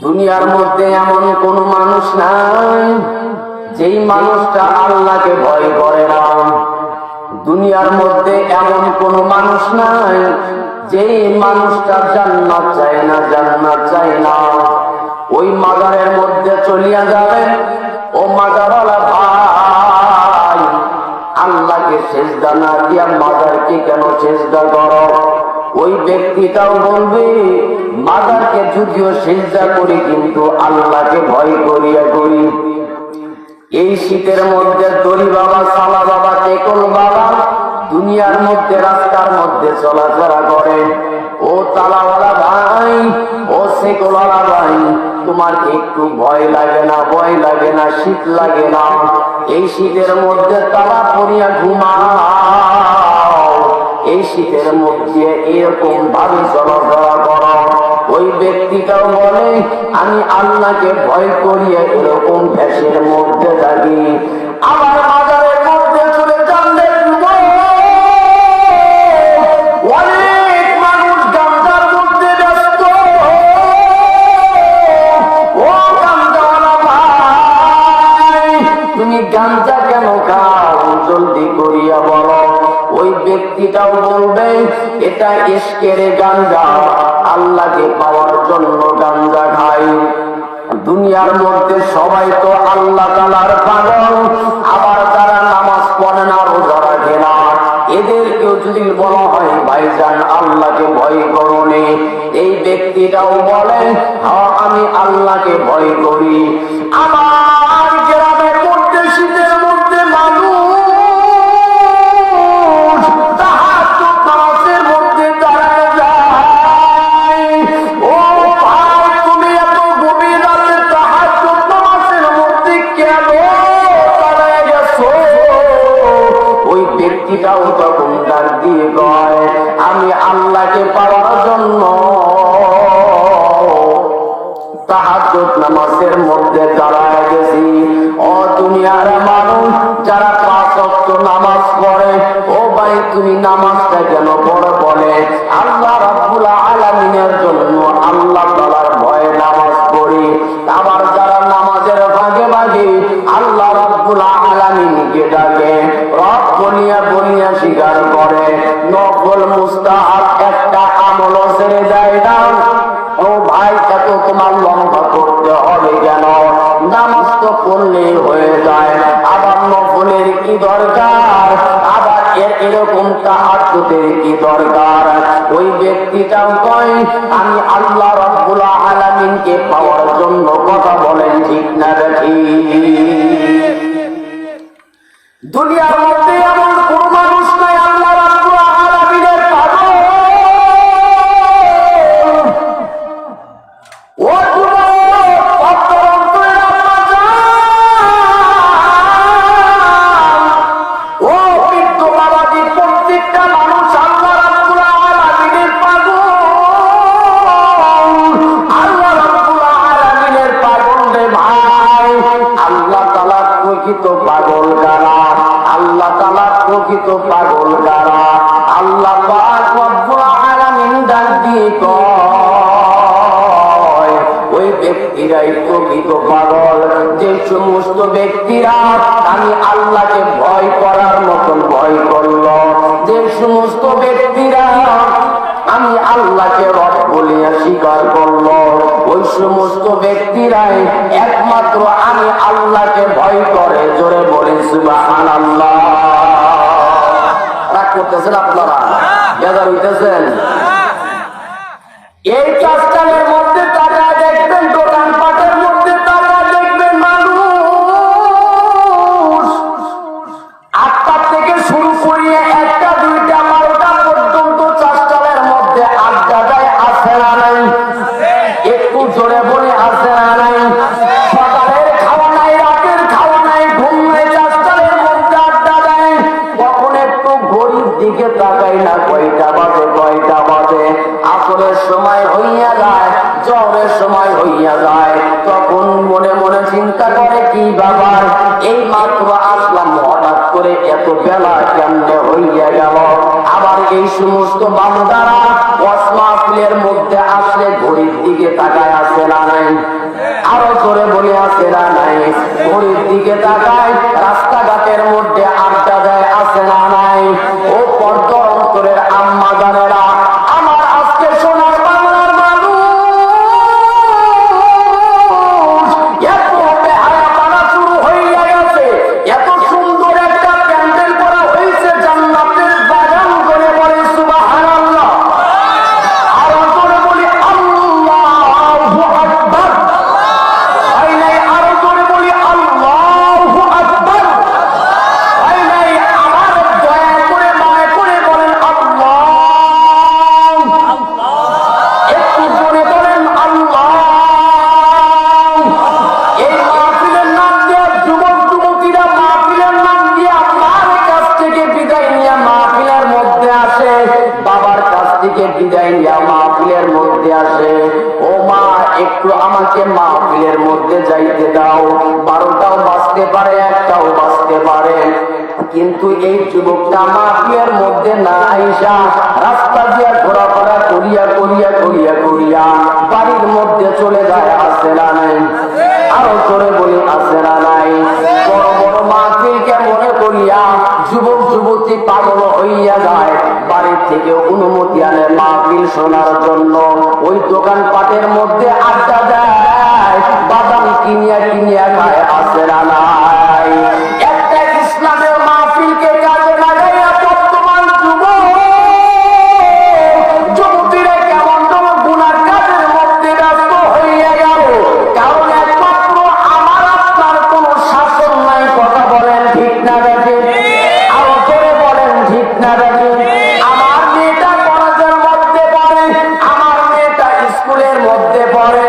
দুনিয়ার মধ্যে এমন কোন মানুষ নাই যেই মানুষটা আল্লাহকে ভয় করে না। দুনিয়ার মধ্যে এমন কোন মানুষ নাই যেই মানুষটা জান্নাত চায় না, জান্নাত চায় না। ওই মাজারের মধ্যে চলিয়া যাবে, ও মাজারওয়ালা ভাই, আল্লাহকে সেজদা না দিয়া মাজারকে কেন সেজদা করো? ওই ব্যক্তিটাও বলবে, মাজারকে যদিও সেজদা করি কিন্তু আল্লাহকে ভয় করিয়া করি। এই শীতের মধ্যে দড়ি বাবা, সালা বাবা, টেকল বাবা দুনিয়ার মধ্যে রাস্তার মধ্যে চলাফেরা করে। ও তালাওয়ালা ভাই, ও সেকলওয়ালা ভাই, তোমার একটু ভয় লাগে না? ভয় লাগে না? শীত লাগে না? এই শীতের মধ্যে তালা পড়িয়া ঘুমাও, এই শীতের মধ্যে এরকম ভাবে চলাফেরা করো। ওই ব্যক্তিটাও বলে, আমি আল্লাহকে ভয় করিয়া এরকম ভেসের মধ্যে থাকি। আবার মাজারের মধ্যে চলে যান, অনেক মানুষ গামজার মধ্যে ব্যস্ত। ও গামজাওয়ালা ভাই, তুমি গামজা কেন খাও? জলদি করিয়া বলো। ওই ব্যক্তিটাও বলবে, এটা ইশকের গাঞ্জা, আল্লাহকে পাওয়ার জন্য গাঞ্জা খাই। দুনিয়ার মধ্যে সবাই তো আল্লাহ তাআলার পাগল, আবার যারা নামাজ পড়ে না, রোজা রাখে না, এদেরকেও যদি বলা হয় ভাইজান আল্লাহকে ভয় করুনি, এই ব্যক্তিটাও বলে, হ্যাঁ আমি আল্লাহকে ভয় করি। আমার গ্রামের মধ্যে শীতের মধ্যে মানুষ তখন ডাক দিয়ে কয়, আমি আল্লাহকে পাওয়ার জন্য তাহাজ্জুদ নামাজের মধ্যে দাঁড়ায় গেছি। ও দুনিয়ার মানুষ যারা 5 ওয়াক্ত নামাজ পড়ে, ও ভাই তুমি নামাজটা কেন পড়ে? বলে আল্লাহ রাব্বুল আলামিনের জন্য, আল্লাহ তাআলার ভয়ে নামাজ পড়ি। আবার যারা নামাজের ভাগে ভাগে আল্লাহ রাব্বুল আলামিনকে ডাকে, রব বলিয়া বলিয়া স্বীকার করে, নফল মুস্তাহাব একটা আমলও ছেড়ে যায় না। ও ভাই, এত তোমার লম্বা করতে হবে কেন? নামাজ তো পড়লেই হয়ে যায়, আবার নফলের কি দরকার? আবার এরকম তাহাজ্জুদের কি দরকার? ওই ব্যক্তিটাও কয়, আমি আল্লাহ রাব্বুল আলামিনকে পাওয়ার জন্য। কথা বলেন ঠিক না ঠিক? দুনিয়ার মধ্যে এমন কোন মানুষ নাই আল্লাহ রাব্বুল আলামিনের পাগল। ও যুবক, অন্তরের আম্মা জান, ও বৃদ্ধ বাবাজি, প্রত্যেকটা মানুষ আল্লাহ রাব্বুল আলামিনের পাগল। আল্লাহ রাব্বুল আলামিনের পাগল রে ভাই। আল্লাহ তাআলা প্রকৃত পাগল কারা? আল্লাহ তাআলা প্রকৃত পাগল কারা? আল্লাহ পাক রব্বুল আলামিন ডাক দিয়ে কয়, ওই ব্যক্তিরাই প্রকৃত পাগল, যে সমস্ত ব্যক্তিরা আমি আল্লাহকে ভয় করার মতন ভয় করল, যে সমস্ত ব্যক্তিরা আমি আল্লাহকে রব বলিয়া স্বীকার করল, ওই সমস্ত ব্যক্তিরাই একমাত্র আমি আল্লাহকে ভয় করে। জোরে বলে সুবহানাল্লাহ। রাগ করতেছেন আপনারা? বেজার হইতেছেন? এই কাজটার মধ্যে তারা দেখবেন, দোকানপাটের মধ্যে তারা দেখবেন মানুষ 8টা থেকে শুরু করিয়ে 1টা 2টা 12টা পর্যন্ত চাষটালের মধ্যে আড্ডা দেয়। আছে না নাই? একটু জোরে বলে আছে না নাই? সকালের খাওয়া নাই, রাতের খাওয়া নাই, ঘুম নাই, চাষটালের মধ্যে আড্ডা দেয়। কখন একটু ঘড়ির দিকে তাকাই না, কয়টা বাজে, কয়টা বাজে। আসরের সময় হইয়া যায়, এই সমস্ত বান্দারা ওয়াজ মাহফিলের মধ্যে আসলে ঘড়ির দিকে তাকায় আছে না নাই? আরো জোরে বলে আছে না নাই? ঘড়ির দিকে তাকায়, রাস্তাঘাটের মধ্যে আড্ডা দেয় আছে না নাই? ও পর্দার অন্তরের আম্মা জানেরা, আমার আজকে সোনার বাংলার মানুষ এত বেহায়াপনা শুরু হইয়া গেছে, এত সুন্দর একটা প্যান্ডেল করা হয়েছে জান্নাতের বাগান করে, বলে সুবহানাল্লাহ। আরো জোরে বলি আল্লাহু আকবার। তাই নাই? আরো জোরে বলি আল্লাহু আকবার। তাই নাই? আমার দয়া করে মায়া করে বলেন আল্লাহ। একটু জোরে বলেন আল্লাহ। এই মাহফিলের নাম দিয়ে যুবক যুবতীরা মাহফিলের নাম দিয়ে মার কাছ থেকে বিদায় নিয়ে মাহফিলের মধ্যে আসে, বাবার কাছ থেকে বিদায় নিয়ে মাহফিলের মধ্যে আসে। ও মা, একটু আমাকে মাহফিলের মধ্যে যাইতে দাও। 12টাও বাজতে পারে, 1টাও বাজতে পারে, কিন্তু এই যুবকটা মাহফিলের মধ্যে না আইসা রাস্তা দিয়ে ঘোরাফেরা করিয়া করিয়া করিয়া করিয়া বাড়ির মধ্যে চলে যায় আছে না নাই? আরো জোরে বলি আছে না নাই? বড় বড় মাহফিলকে মনে করিয়া যুবক যুবতী পাগল হইয়া যায়, বাড়ির থেকে অনুমতি আনে মাহফিল শোনার জন্য। ওই দোকান পাটের মধ্যে আড্ডা দেয়, বাদাম কিনিয়া কিনিয়া খায় আছে না নাই? একটা ইসলামের মাহফিলকে কাজে লাগাইয়া বর্তমান যুবক যুবতীরা কেমন যেন গুনার কাজের মধ্যে ব্যস্ত হইয়া গেল। কারণ একমাত্র আমার আপনার কোন শাসন নাই। কথা বলেন ঠিক না বেঠে? আরো জোরে বলেন ঠিক না বেঠে? আমার মেয়েটা কলেজের মধ্যে পড়ে, আমার মেয়েটা স্কুলের মধ্যে পড়ে,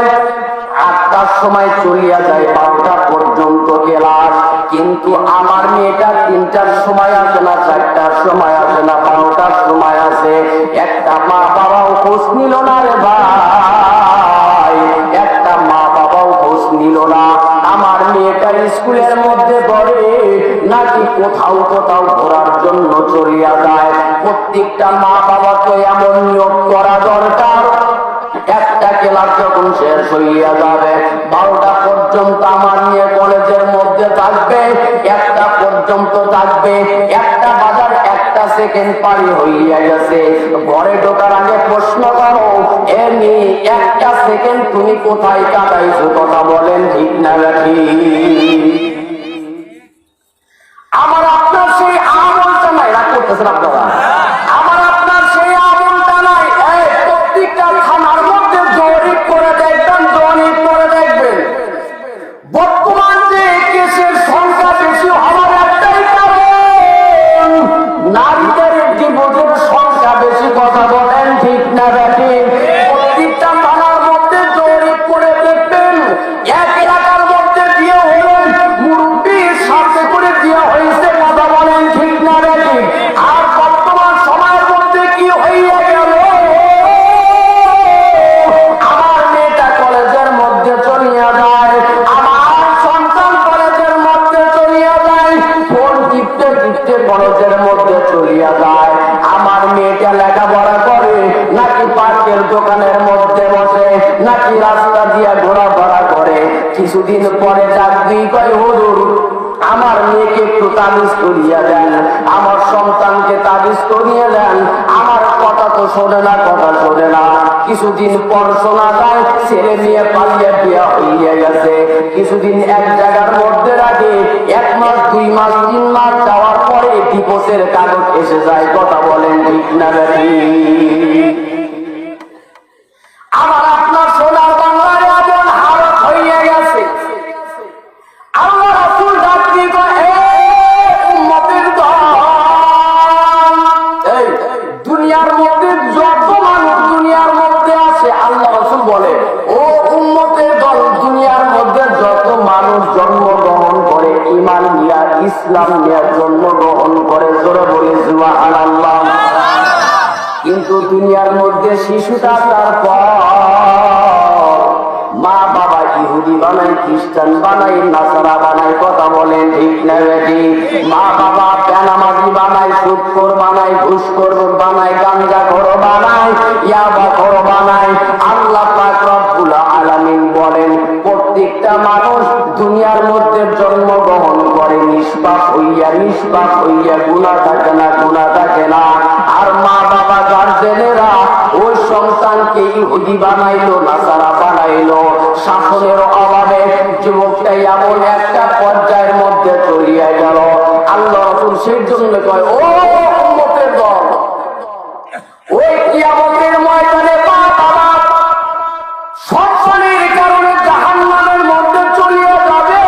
8টার সময় চলিয়া যায়, 12টা পর্যন্ত ক্লাস। কিন্তু আমার মেয়েটা 3টার সময় আসে না, 4টার সময় আসে না, 12টার সময় আসে। একটা মা বাবাও খোঁজ নিল না রে ভাই, একটা মা বাবাও খোঁজ নিল না। আমার মেয়েটা স্কুলের মধ্যে পড়ে নাকি কোথাও কোথাও ঘোরার জন্য চলিয়া যায়। প্রত্যেকটা মা বাবা তো এমন নিয়োগ করা দরকার, একটা ক্লাস যখন শেষ হইয়া যাবে 12টা পর্যন্ত আমার মেয়ে কলেজের মধ্যে থাকবে, 1টা পর্যন্ত থাকবে। 1টা বাজার 1টা সেকেন্ড পারি হইয়া গেছে, ঘরে ঢোকার আগে প্রশ্ন করো, এমনি 1টা সেকেন্ড তুমি কোথায় কাটাইছো? কথা বলেন ঠিক না ঠিক? আমার আপনার সেই আমলটা নাই। রাগ করতেছেন আপনারা? আমার আপনার সেই আমলটা নাই। এই প্রত্যেকটা থানার মধ্যে জরিপ করে দেখবেন, জরিপ করে দেখবেন বর্তমান যে কেসের সংখ্যা বেশি হওয়ার একটাই কারণ নারীদের ডিভোর্সের সংখ্যা বেশি। কথা বলেন ঠিক না বেঠিক? প্রত্যেকটা থানার মধ্যে জরিপ করে দেখবেন, এক এলাকার মধ্যে বিয়ে হলো, মুরব্বীর সাথে করে বিয়ে হয়েছে। কথা বলেন ঠিক না বেঠিক? আর বর্তমান সময়ের মধ্যে কি হইয়া গেল, আমার মেয়েটা কলেজের মধ্যে চলিয়া যায়, আমার সন্তান কলেজের মধ্যে চলিয়া যায়, ফোন টিপতে টিপতে কলেজের মধ্যে চলিয়া যায়। আমার মেয়েটা লেখাপড়া করে নাকি পার্কের দোকানের মধ্যে বসে, নাকি রাস্তা দিয়ে ঘোরাফেরা করে। কিছুদিন পরে চাকরি করে, হুজুর আমার মেয়েকে একটু তাবিজ করিয়া দেন, আমার সন্তানকে তাবিজ করিয়ে দেন, আমার কথা তো শোনে না, কথা শোনে না। কিছুদিন পর শোনা যায় ছেলে মেয়ে পালিয়ে বিয়া হইয়া গেছে। কিছুদিন এক জায়গার মধ্যে রাখে, 1 মাস 2 মাস 3 মাস যাওয়ার পরে ডিভোর্সের কাগজ এসে যায়। কথা বলেন ঠিক না বেঠিক? আমার আপনার সোনার বাংলার এমন হালত হইয়া গেছে, আল্লাহ রাসূল ডাক দিয়ে কয়, হে উম্মতের দল, এই দুনিয়ার মধ্যে যত মানুষ দুনিয়ার মধ্যে আছে, আল্লাহ রাসূল বলে, ও উম্মতের দল, দুনিয়ার মধ্যে যত মানুষ জন্মগ্রহণ করে ঈমান নিয়া ইসলাম নিয়ে জন্মগ্রহণ করে, জোরে বলি সুবহানাল্লাহ। কিন্তু দুনিয়ার মধ্যে শিশুটা তারপর মা বাবা ইহুদি বানাই, খ্রিস্টান বানাই, নাসারা বানাই, কথা বলেন ঠিক না বেটি? মা বাবা বেনামাজি বানাই, সুদখোর বানাই, ঘুষখোর বানাই, গাঞ্জাখোর বানাই, ইয়াবাখোর বানাই। আল্লাহ পাক রব্বুল আলামিন বলেন প্রত্যেকটা মানুষ দুনিয়ার মধ্যে জন্মগ্রহণ করে নিষ্পাপ হইয়া, গুনাহ থাকে না, গুনাহ থাকে না। আর মা বাবা গার্জেনেরা ওই সন্তানকে ইহুদি বানাইলো, নাসারা বানাইলো। শাসনের অভাবে যুবকটা এমন একটা পর্যায়ের মধ্যে চলিয়া গেল। আল্লাহ রাসূল সেই জন্য কয়, ও উম্মতের দল, ওই কিয়ামতের ময়দানে মা বাবা সন্তানের কারণে জাহান্নামের মধ্যে চলিয়া যাবে।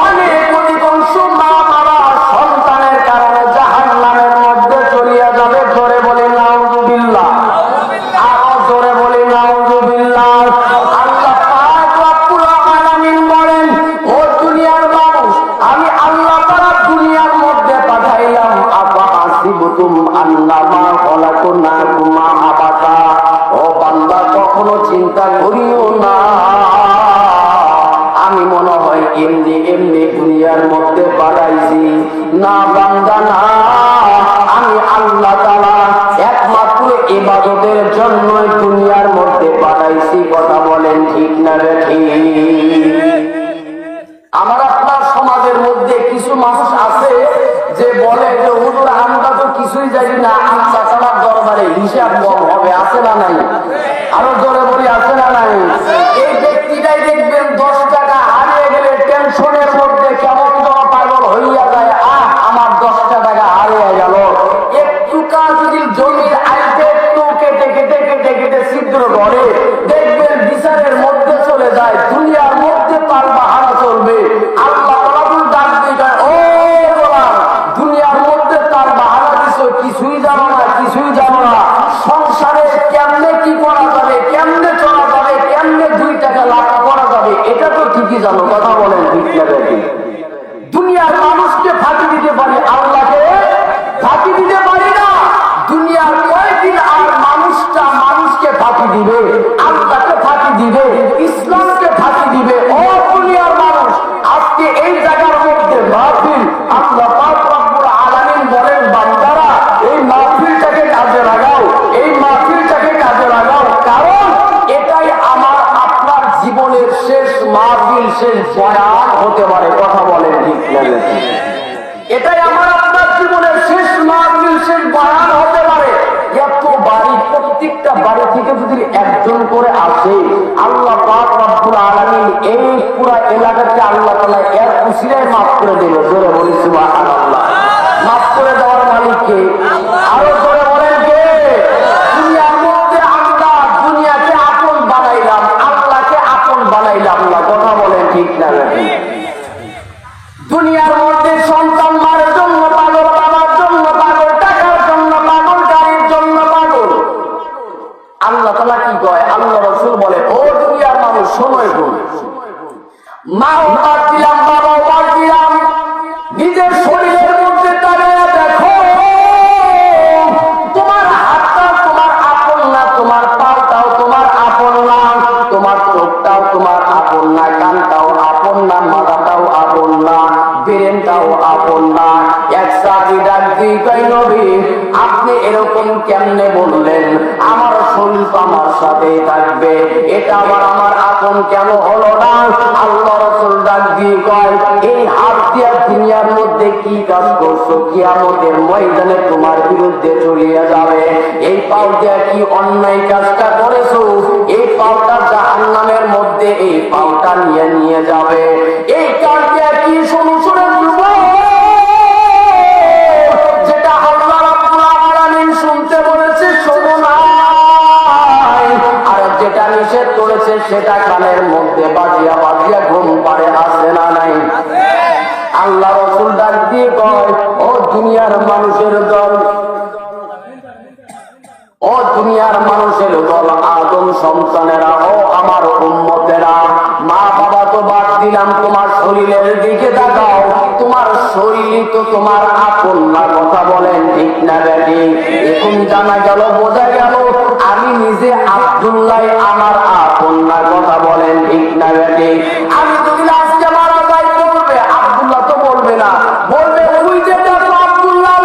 অনেক অধিকাংশ মা বাবা সন্তানের কারণে জাহান্নামের মধ্যে চলিয়া যাবে। জোরে বলি নাউযুবিল্লাহ, আরো জোরে বলি নাউযুবিল্লাহ। আল্লাহ পাক রব্বুল আলামিন বলেন, ও দুনিয়ার মানুষ, আমি আল্লাহ তাআলা দুনিয়ার মধ্যে পাঠাইলাম আফা হাসিবতুম আন্নামা খলাকনাকুম আবাসা। ও বান্দা, কখনো চিন্তা করিও না আমি মনে হয় এমনি এমনি দুনিয়ার মধ্যে পাঠাইছি। না বান্দা, না, আমি আল্লাহ তাআলা একমাত্র ইবাদতের জন্য দুনিয়ার মধ্যে পাঠাইছি। কথা বলেন ঠিক না বেঠিক? আমার আপনার সমাজের মধ্যে কিছু মানুষ আছে যে বলে যে হুজুর আমরা তো কিছুই জানি না, আল্লাহ তাআলার দরবারে হিসাব কম হবে। আছে না নাই? আরো জোরে বলি, আছে না নাই? এই ব্যক্তিটাই দেখবেন 10 টাকা হারিয়ে গেলে টেনশনের মধ্যে কেমন যেন পাগল হইয়া যায়। আমার 10টা টাকা হারিয়ে গেল। একটু কাজ যদি জমির আইতে একটু কেটে কেটে কেটে কেটে ছিদ্র করে, দেখবেন বিচারের মধ্যে চলে যায়। দুনিয়ার মধ্যে তার বাহানা চলবে। আল্লাহ তাআলা ডাক দিয়ে, ও গোলাম, দুনিয়ার মধ্যে তার বাহানা দিছো, কিছুই জানো না, কিছুই জানো না। সংসারে কেমনে কি করা যাবে, কেমনে চলা যাবে, কেমনে 2 টাকা লাভ করা যাবে, এটা তো ঠিকই জানো। কথা বলেন ঠিক না? দুনিয়ার মানুষকে ফাঁকি দিতে পারি, আল্লাহকে ফাঁকি দিতে পারি না। দুনিয়ার কয়েকদিন আর মানুষকে ফাঁকি দিবে, আল্লাহকে ফাঁকি দিবে, ইসলামকে ফাঁকি দিবে। ও দুনিয়ার মানুষ, আজকে এই জায়গার মধ্যে মাহফিল, আল্লাহ পাক রব্বুল আলামিন বলেন, বান্দারা এই মাহফিলটাকে কাজে লাগাও, এই মাহফিলটাকে কাজে লাগাও। কারণ এটাই আমার আপনার জীবনের শেষ মাহফিল, শেষ বয়ান হতে পারে। কথা বলেন ঠিক না? এটাই আমার আপনার জীবনের শেষ মাহফিল, শেষ বয়ান হতে পারে। এত বাড়ি, প্রত্যেকটা বাড়ি থেকে যদি একজন করে আসে, আল্লাহ পাক রব্বুল আলামিন এই পুরো এলাকাকে আল্লাহ তাআলা এর উসিলায় মাফ করে দেবে। জোরে বলি সুবহানাল্লাহ। মাফ করে দেওয়ার মালিক কে? আরো জোরে বলেন কে? দুনিয়ার মধ্যে আমরা দুনিয়াকে আপন বানাইলাম, আল্লাহকে আপন বানাইলাম না। কথা বলেন ঠিক না? দুনিয়ার মধ্যে সন্তান মারার জন্য পাগল, বাবার জন্য পাগল, টাকার জন্য পাগল, গাড়ির জন্য পাগল। আল্লাহ তাআলা কি কয়? আল্লাহ রাসূল বলে, ও দুনিয়ার মানুষ, শোনো একটু। মাও বাদ দিলাম, বাবাও বাদ দিলাম, নিজের শরীরের মধ্যে তাকিয়ে দেখো। তোমার হাতটা তোমার আপন না, তোমার পাটাও তোমার আপন না, তোমার চোখটাও তোমার আপন না, কানটাও আপন না, মাথাটাও আপন না, ব্রেনটাও আপন না। এক সাথী ডাক দিয়ে কয়, নবী আপনি এরকম কেমনে বললেন? আমার শরীর তো আমার সাথেই থাকবে, এটা আমার আপন কেন হলো না? আল্লাহ রাসূল ডাক দিয়ে কয়, এই হাত দিয়ে দুনিয়ার মধ্যে কি কাজ করছো, কিয়ামতের ময়দানে তোমার বিরুদ্ধে চলিয়ে যাবে। এই পাও দিয়ে কি অন্যায় কাজটা করেছো, এই পাওটা জাহান্নামের মধ্যে এই পাওটা নিয়ে যাবে। এই কাজ দিয়ে কি শুনে যেটা আল্লাহ রাব্বুল আলামিন শুনতে বলেছে শোনো নাই, আর যেটা নিষেধ করেছে সেটা কানের মধ্যে বাজিয়া বাজিয়া ঘুম পাড়ে আসে না নাই? আল্লাহ রাসূল ডাক দিয়ে কয়, ও দুনিয়ার মানুষের দল, ও দুনিয়ার মানুষের দল, আদম সন্তানেরা, ও আমার উম্মতেরা, মা বাবা তো বাদ দিলাম, তোমার শরীরের দিকে তাকাও। তোমার শরীর তো তোমার আপন না। কথা বলেন ঠিক না বেটি? এখন জানা গেল, বোঝা গেল, আমি নিজে আব্দুল্লাহ আমার আপন না। কথা বলেন ঠিক বেটি? আমি যদি আজকে মারা যাই বলবে আব্দুল্লাহ, তো বলবে না, বলবে ওই যে দেখো আব্দুল্লাহ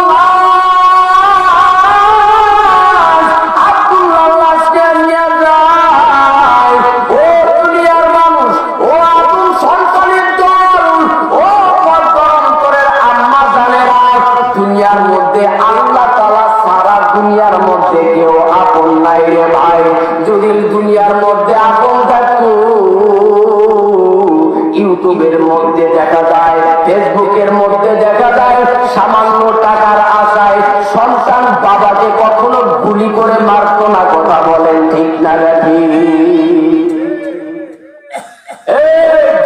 লাশকে নিয়ে যায়। ও দুনিয়ার মানুষ, ও আদম সন্তানের দল, ও অন্তরের আম্মা জানেরা, দুনিয়ার মধ্যে আল্লাহ তাআলা সারা দুনিয়ার মধ্যে কেউ আপন নাই রে ভাই। যদি দুনিয়ার মধ্যে আপন থাকতো, ইউটিউবের মধ্যে দেখা যায়, ফেসবুকের মধ্যে দেখা যায়, সামান্য টাকার আশায় সন্তান বাবাকে কখনো গুলি করে মারতো না। কথা বলেন ঠিক না নাকি?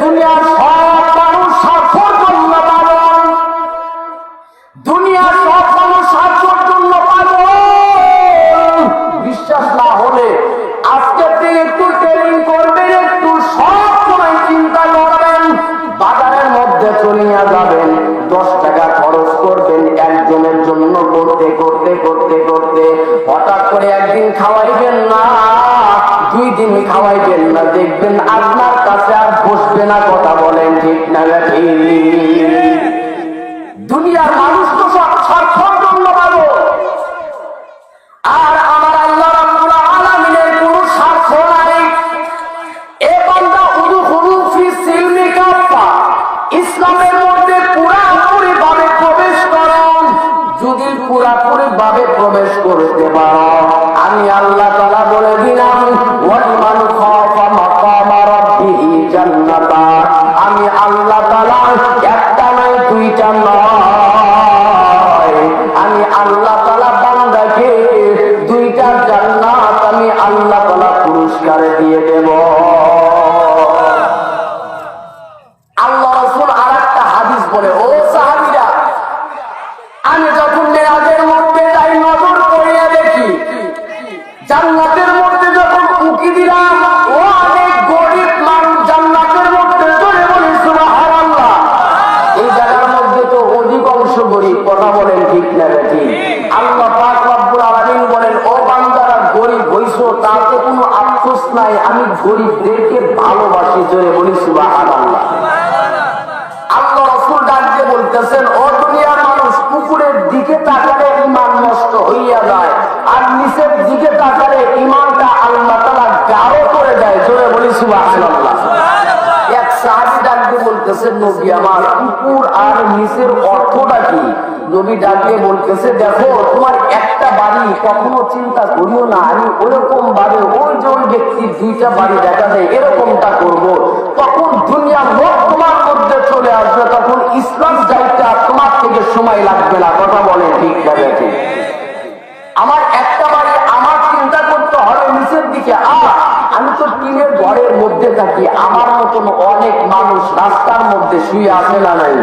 দুনিয়ার সব মানুষ স্বার্থের জন্য পাগল, দুনিয়ার সব মানুষ স্বার্থের জন্য পাগল। বিশ্বাস না হলে আজকে থেকে একটু ট্রেনিং করবেন, একটু সব সময় চিন্তা করবেন। বাজারের মধ্যে চলিয়া যাবেন, 10 টাকা খরচ করবেন একজনের জন্য, করতে করতে করতে করতে হঠাৎ করে একদিন খাওয়াইবেন না, 2 দিন খাওয়াইবেন না, দেখবেন আপনার কাছে আর বসবে না। কথা বলেন ঠিক না নাকি? দুনিয়ার মানুষ তো সব স্বার্থের জন্য পাগল, আর আমার আল্লাহ রাব্বুল আলামিনের কোনো স্বার্থ নাই। এ বান্দা উদখুলু ফি সিলমি কাফা, ইসলামের মধ্যে পুরাপুরি ভাবে প্রবেশ করো। যদি পুরাপুরি ভাবে প্রবেশ করতে পারো, আমি আল্লাহ তাআলা বলে দিলাম ওয়ালিমান খাফা মাকামা রাব্বিহি জান্নাতা। আমি আল্লাহ তাআলা একটা নয়, 2টা নয়, আমি আল্লাহ তাআলা বান্দাকে 2টা জান্নাত আমি আল্লাহ তাআলা পুরস্কার দিয়ে দেব। আল্লাহ রাসূল আরেকটা হাদিস বলে, ও সাহাবীরা, আমি যখন মেরাজের মধ্যে যাই নজর করিয়া দেখি, জান্নাতের মধ্যে যখন উকি দিলাম, ও অনেক গরিব মানুষ জান্নাতের মধ্যে চলে বলি সুবহানাল্লাহ। এই জায়গার মধ্যে তো অধিকাংশ গরিব। কথা বলেন ঠিক না ঠিক? আল্লাহ পাক রব্বুল আলামিন বলেন, ও বান্দারা গরিব হইছো তাতে কোনো আফসোস নাই, আমি গরিবদেরকে ভালোবাসি। জোরে বলি সুবহানাল্লাহ। আল্লাহ রাসূল ডাক দিয়ে বলতেছেন, ও দুনিয়ার মানুষ, উপরের দিকে তাকালে ঈমান নষ্ট হইয়া যায়, আর নিচের দিকে তাকালে ঈমানটা আল্লাহ তাআলা গাঢ় করে দেয়। জোরে বলি সুবহানাল্লাহ। এক সাহাবী ডাক দিয়ে বলতেছেন, নবী আমার, উপর আর নিচের অর্থটা কি? নবী ডাক দিয়ে বলতেছে, দেখো তোমার একটা বাড়ি, কখনো চিন্তা করিও না আমি ওরকম ভাবে ওই যে ওই ব্যক্তির 2টা বাড়ি দেখা যায় এরকমটা করব। তখন দুনিয়ার লোক তোমার মধ্যে চলে আসবে, তখন ইসলাম যাইতে তোমার থেকে সময় লাগবে না। কথা বলে ঠিক না ঠিক? আমার একটা বাড়ি, আমার চিন্তা করতে হবে নিচের দিকে, আমি তো টিনের ঘরের মধ্যে থাকি, আমার মতন অনেক মানুষ রাস্তার মধ্যে শুয়ে আছে না নাই?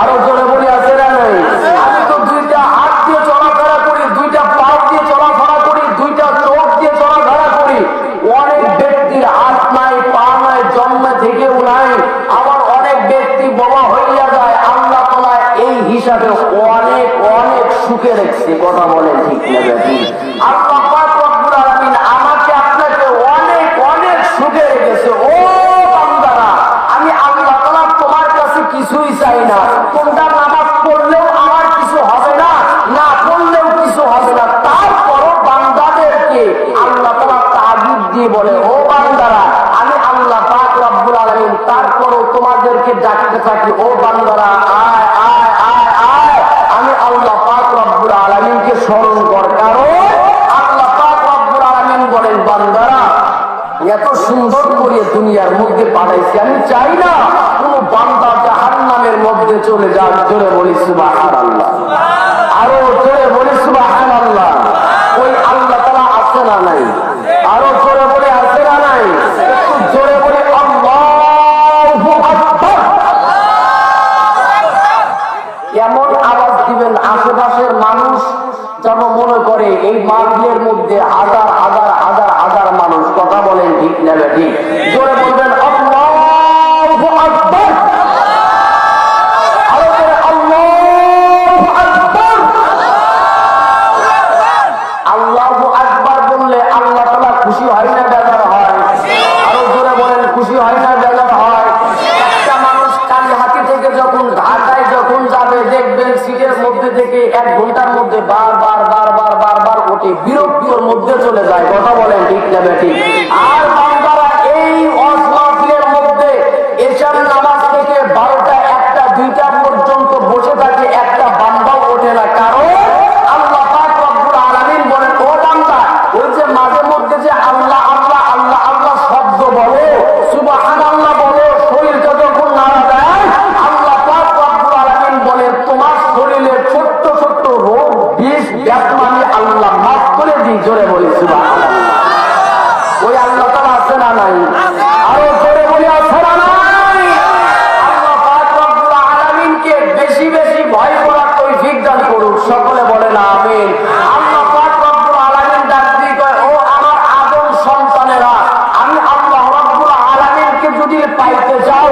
আরো জোরে বলি আছে না নাই? আমি তো 2টা হাত দিয়ে চলাফেরা করি, 2টা পা দিয়ে চলাফেরা করি, 2টা চোখ দিয়ে চলাফেরা করি। অনেক ব্যক্তির হাত নাই, পা নাই, জন্ম থেকেও নাই। আবার অনেক ব্যক্তি বাবা হইয়া যায়, আল্লাহ তাআলা এই হিসাবে অনেক অনেক সুখে রেখেছে। কথা বলে ঠিক না ঠিক? আল্লাহ পাক রব্বুল আলামিন আমাকে আপনাকে অনেক অনেক সুখে রেখেছে। ও বান্দারা, আমি আল্লাহ তাআলা তোমার কাছে কিছুই চাই না। তোমরা নামাজ পড়লেও আমার কিছু হবে না, না পড়লেও কিছু হবে না। তারপরও বান্দাদেরকে আল্লাহ তাআলা তাগিদ দিয়ে বলে, ও বান্দারা, আমি আল্লাহ পাক রব্বুল আলামিন তারপরও তোমাদেরকে ডাকতে থাকি, ও বান্দারা আয় আয় আয় আয়। আমি আল্লাহ পাক রব্বুল আলামিনকে স্মরণ কর, কারণ আল্লাহ পাক রব্বুল আলামিন বলেন, বান্দারা এত সুন্দর করে দুনিয়ার মধ্যে পাঠাইছি, আমি চাই না কোন বান্দা জাহান্নামের মধ্যে চলে যাক। জোরে বলি সুবহানাল্লাহ। আরো জোরে বলি সুবহানাল্লাহ। ওই আল্লাহ তাআলা আছে না নাই? আরো জোরে বলি আছে না নাই? একটু জোরে বলি আল্লাহু আকবার। এমন আওয়াজ দিবেন আশেপাশের মানুষ যেন মনে করে এই মাহফিলের মধ্যে হাজার হাজার হাজার হাজার মানুষ। কথা বলেন ঠিক না ঠিক? জোরে বলবেন আল্লাহু আকবার। আরো জোরে আল্লাহু আকবার। আল্লাহু আকবার বললে আল্লাহ তাআলা খুশি হয় না বেজার হয়? আরো জোরে বলেন, খুশি হয় না বেজার জোরে বলি সুবহানাল্লাহ। ওই আল্লাহ তাআলা আছে না নাই? আরো জোরে বলি আছে না নাই? আল্লাহ পাক রব্বুল আলামিনকে বেশি বেশি ভয় করার তৌফিক দান করুক, সকলে বলেন আমিন। আল্লাহ পাক রব্বুল আলামিন ডাক দিয়ে কয়, ও আমার আদম সন্তানেরা, আমি আল্লাহ রব্বুল আলামিনকে যদি পাইতে চাও,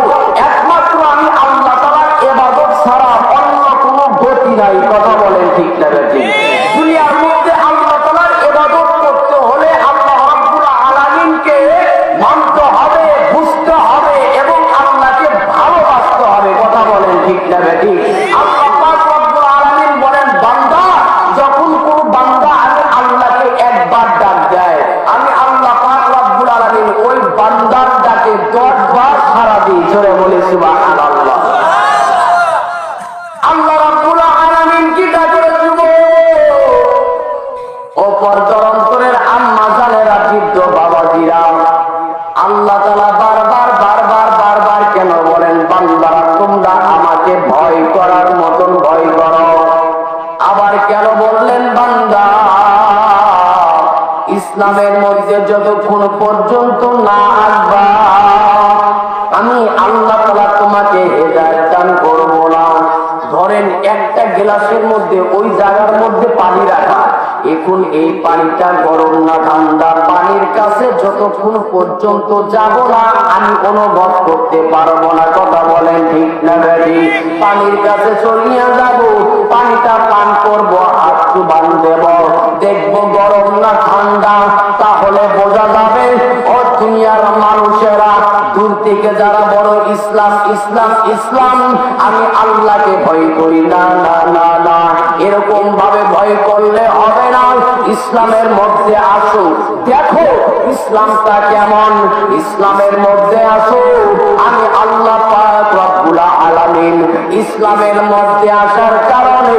একমাত্র আমি আল্লাহ তাআলার ইবাদত ছাড়া অন্য কোনো গতি নাই। কথা বলেন ঠিক না ঠিক? দুনিয়ার মধ্যে আল্লাহ তাআলার ইবাদত করতে হলে আল্লাহ রব্বুল আলামিনকে মানতে হবে, বুঝতে হবে এবং আল্লাহকে ভালোবাসতে হবে। কথা বলেন ঠিক না ঠিক? আল্লাহ পাক রব্বুল আলামিন বলেন, বান্দা যখন কোন বান্দা আমি আল্লাহকে একবার ডাক দেয়, আমি আল্লাহ পাক রব্বুল আলামিন ওই বান্দার ডাকে 10 বার সাড়া দিই। জোরে বলি সুবহানাল্লাহ। আল্লাহ রাব্বুল আলামিন কি ডাকে দিব? ও পর্দার অন্তরের আম্মা জানেরা, বৃদ্ধ বাবাজিরা, আল্লাহ তাআলা বারবার বারবার বারবার কেন বলেন, বান্দারা তোমরা আমাকে ভয় করার মতন ভয় করো। আবার কেন বললেন, বান্দা ইসলামের মধ্যে যতক্ষণ পর্যন্ত না আসবা, আমি আল্লাহ তাআলা তোমাকে হেদায়েত দান করব না। ধরেন একটা গ্লাসের মধ্যে ওই জায়গার মধ্যে পানি রাখা, এখন এই পানিটা গরম না ঠান্ডা, পানির কাছে যতক্ষণ পর্যন্ত যাব না আমি অনুভব করতে পারবো না। কথা বলেন ঠিক না বেটি? পানির কাছে চলিয়া যাব, পানিটা পান করবো, হাত চুবান দেব, দেখবো গরম না ঠান্ডা, তাহলে বোঝা যাবে ও দুনিয়ার মানুষেরা, দূর থেকে যারা বড় ইসলাম ইসলাম ইসলাম, আমি আল্লাহকে ভয় করি না। না না না, এরকম ভাবে ভয় করলে হবে না। ইসলামের মধ্যে আসো, দেখো ইসলামটা কেমন, ইসলামের মধ্যে আসো। আমি আল্লাহ পাক রব্বুল আলামিন ইসলামের মধ্যে আসার কারণে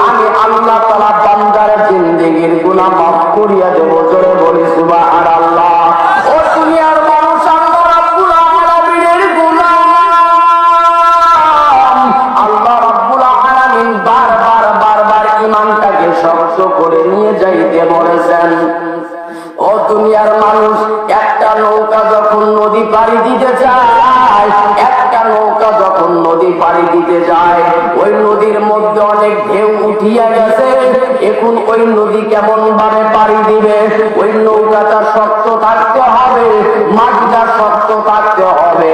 আমি আল্লাহ তাআলা বান্দার জিন্দেগীর গুনাহ মাফ করিয়া দেব। জোরে বলি সুবহানাল্লাহ। ও দুনিয়ার মানুষ, আল্লাহ রাব্বুল আলামিনের গোলাম, আল্লাহ রাব্বুল আলামিন বারবার বারবার ঈমানটাকে শক্ত করে নিয়ে যাইতে বলেছেন। ও দুনিয়ার মানুষ, একটা নৌকা যখন নদী পাড়ি দিতে যায়, একটা নৌকা যখন নদী পাড়ি দিতে যায়, ওই নদীর মধ্যে অনেক ঢেউ উঠিয়া গেছে। এখন ওই নদী কেমন ভাবে পাড়ি দিবে? ওই নৌকাটা শক্ত থাকতে হবে, মাটিটা শক্ত থাকতে হবে।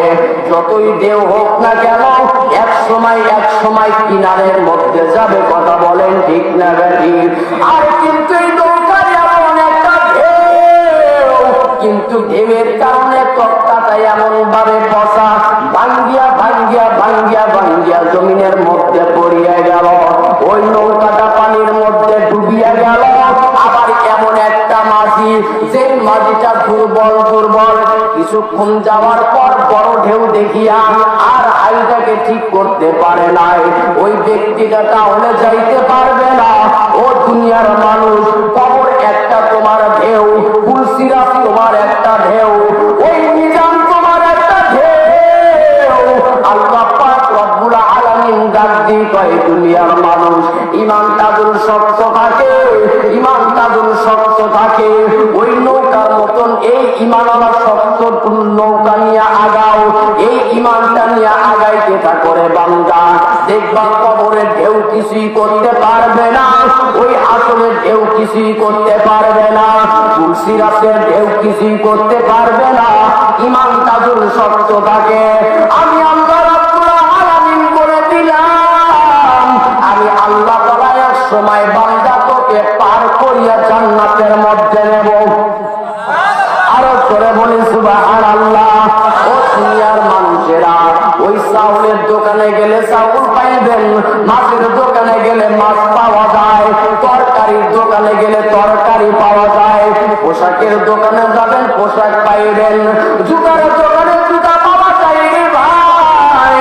যতই ঢেউ হোক না কেন, এক সময় কিনারের মধ্যে যাবে। কথা বলেন ঠিক না ঠিক? আর কিন্তু এই নৌকার এমন একটা ঢেউ, কিন্তু ঢেউয়ের কারণে তক্তাটা এমন ভাবে বসা, ভাঙ্গিয়া ভাঙ্গিয়া ভাঙ্গিয়া ভাঙ্গিয়া জমিনের মধ্যে পড়িয়া গেল। ওই নৌকাটা পানির মধ্যে ডুবিয়া গেল। আবার এমন একটা মাঝি, যে মাঝিটা দুর্বল দুর্বল, কিছুক্ষণ যাওয়ার পর বড় ঢেউ দেখিয়া আর হাইটাকে ঠিক করতে পারে নাই, ওই ব্যক্তিটা তাহলে যাইতে পারবে না। ও দুনিয়ার মানুষ, কবর একটা তোমার ঢেউ, ফুলসিরাত তোমার একটা ঢেউ, ওই নিজাম তোমার একটা ঢেউ। আল্লাহ পাক রব্বুল আলামিন ডাক দিয়ে কয়, দুনিয়ার মানুষ, ঈমানটা যদি শক্ত থাকে, ঈমানটা যদি শক্ত থাকে, ওই নৌকার মতন এই ঈমানওয়ালা শক্ত নৌকা নিয়ে আগাও, এই ঈমানটা নিয়ে আগাইতে থাকো রে বান্দা। দেখবা কবরের ঢেউ কিছুই করতে পারবে না, ওই আসলের ঢেউ কিছুই করতে পারবে না, তুলসিরাতের ঢেউ কিছুই করতে পারবে না। ঈমানটা যদি শক্ত থাকে, আমি আল্লাহ রাব্বুল আলামিন বলে দিলাম, আমি আল্লাহ তাআলা এক সময় বান্দা তোকে পার করিয়া জান্নাতের মধ্যে নেব। আরো করে বলি সুবহানাল্লাহ। ও দুনিয়ার মানুষেরা, ওই চাউলের দোকানে গেলে চাউল পাইবেন, মাছের দোকানে গেলে মাছ পাওয়া যায়, তরকারির দোকানে গেলে তরকারি পাওয়া যায়, পোশাকের দোকানে যাবেন পোশাক পাইবেন, জুতার দোকানে জুতা পাওয়া যায় রে ভাই।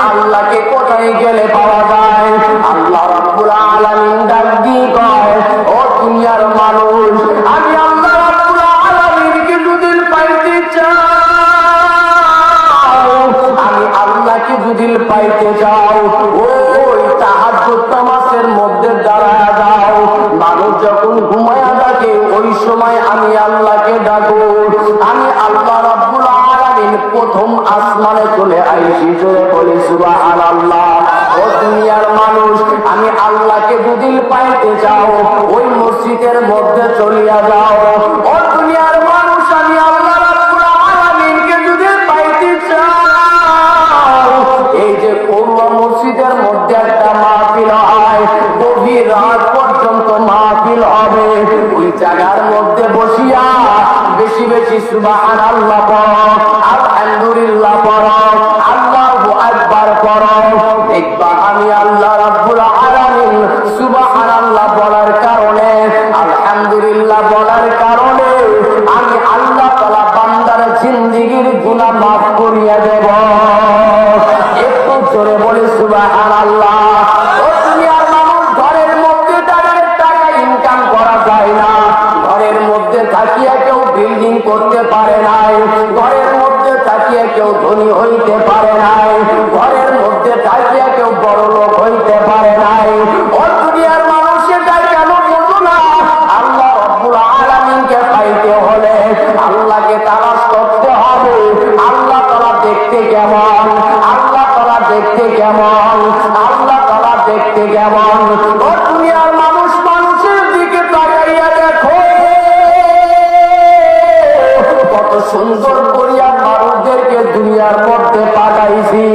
আল্লাহকে কোথায় গেলে পাওয়া যায়? আল্লাহ রাব্বুল আলামিন ডাক দিয়ে কয়, ও দুনিয়ার মানুষ, আমি আল্লাহ রাব্বুল আলামিনকে যদি পাইতে চাও, আমি আল্লাহকে যদি পাইতে চাও, ওই তাহাজ্জুদ নামাজের মধ্যে দাঁড়ায় যাও। মানুষ যখন ঘুমায়া থাকে, ওই সময় আল্লাহ রাব্বুল আলামিন প্রথম আসমানে চলে আইসি, জোরে বলি সুবহানাল্লাহ। ও দুনিয়ার মানুষ, আমি আল্লাহকে দুদিন পাইতে চাও, ওই মসজিদের মধ্যে চলিয়া যাও। ও দুনিয়ার মানুষ, আমি আল্লাহ রাব্বুল আলামিনকে যদি পাইতে চাও, এই যে পূর্ব মসজিদের মধ্যে একটা মাহফিল হয়, গভীর রাত পর্যন্ত মাহফিল হবে, ওই জায়গার মধ্যে বসিয়া বেশি বেশি সুবহানাল্লাহ পড়ো, আলহামদুলিল্লাহ পড়ো, আল্লাহু আকবার পড়ো। দেখবা আমি আল্লাহ রাব্বুল আলামিন সুবহানাল্লাহ বলার কারণে, আলহামদুলিল্লাহ বলার কারণে আমি আল্লাহ তাআলা বান্দার জিন্দেগীর গুনাহ মাফ করিয়া দেব। একটু জোরে বলি সুবহানাল্লাহ। ও দুনিয়ার মানুষ, ঘরের মধ্যে তাদের টাকা ইনকাম করা যায় না, ঘরের মধ্যে থাকিয়া কেউ বিল্ডিং করতে পারে নাই, ঘরের মধ্যে থাকিয়া কেউ ধনী হইতে পারে নাই, ঘরের মধ্যে থাকিয়া কেউ বড় লোক হইতে পারে নাই। ও দুনিয়ার মানুষ, এটা কেন বোঝো না? আল্লাহ রাব্বুল আলামিনকে পাইতে হলে আল্লাহকে তালাশ করতে হবে। আল্লাহ তাআলা দেখতে কেমন, আল্লাহ তাআলা দেখতে কেমন, আল্লাহ তাআলা দেখতে কেমন। ও দুনিয়ার মানুষ, মানুষের দিকে তাকাইয়া দেখো, কত সুন্দর করিয়া মানুষদেরকে দুনিয়ার মধ্যে পাঠাইছি।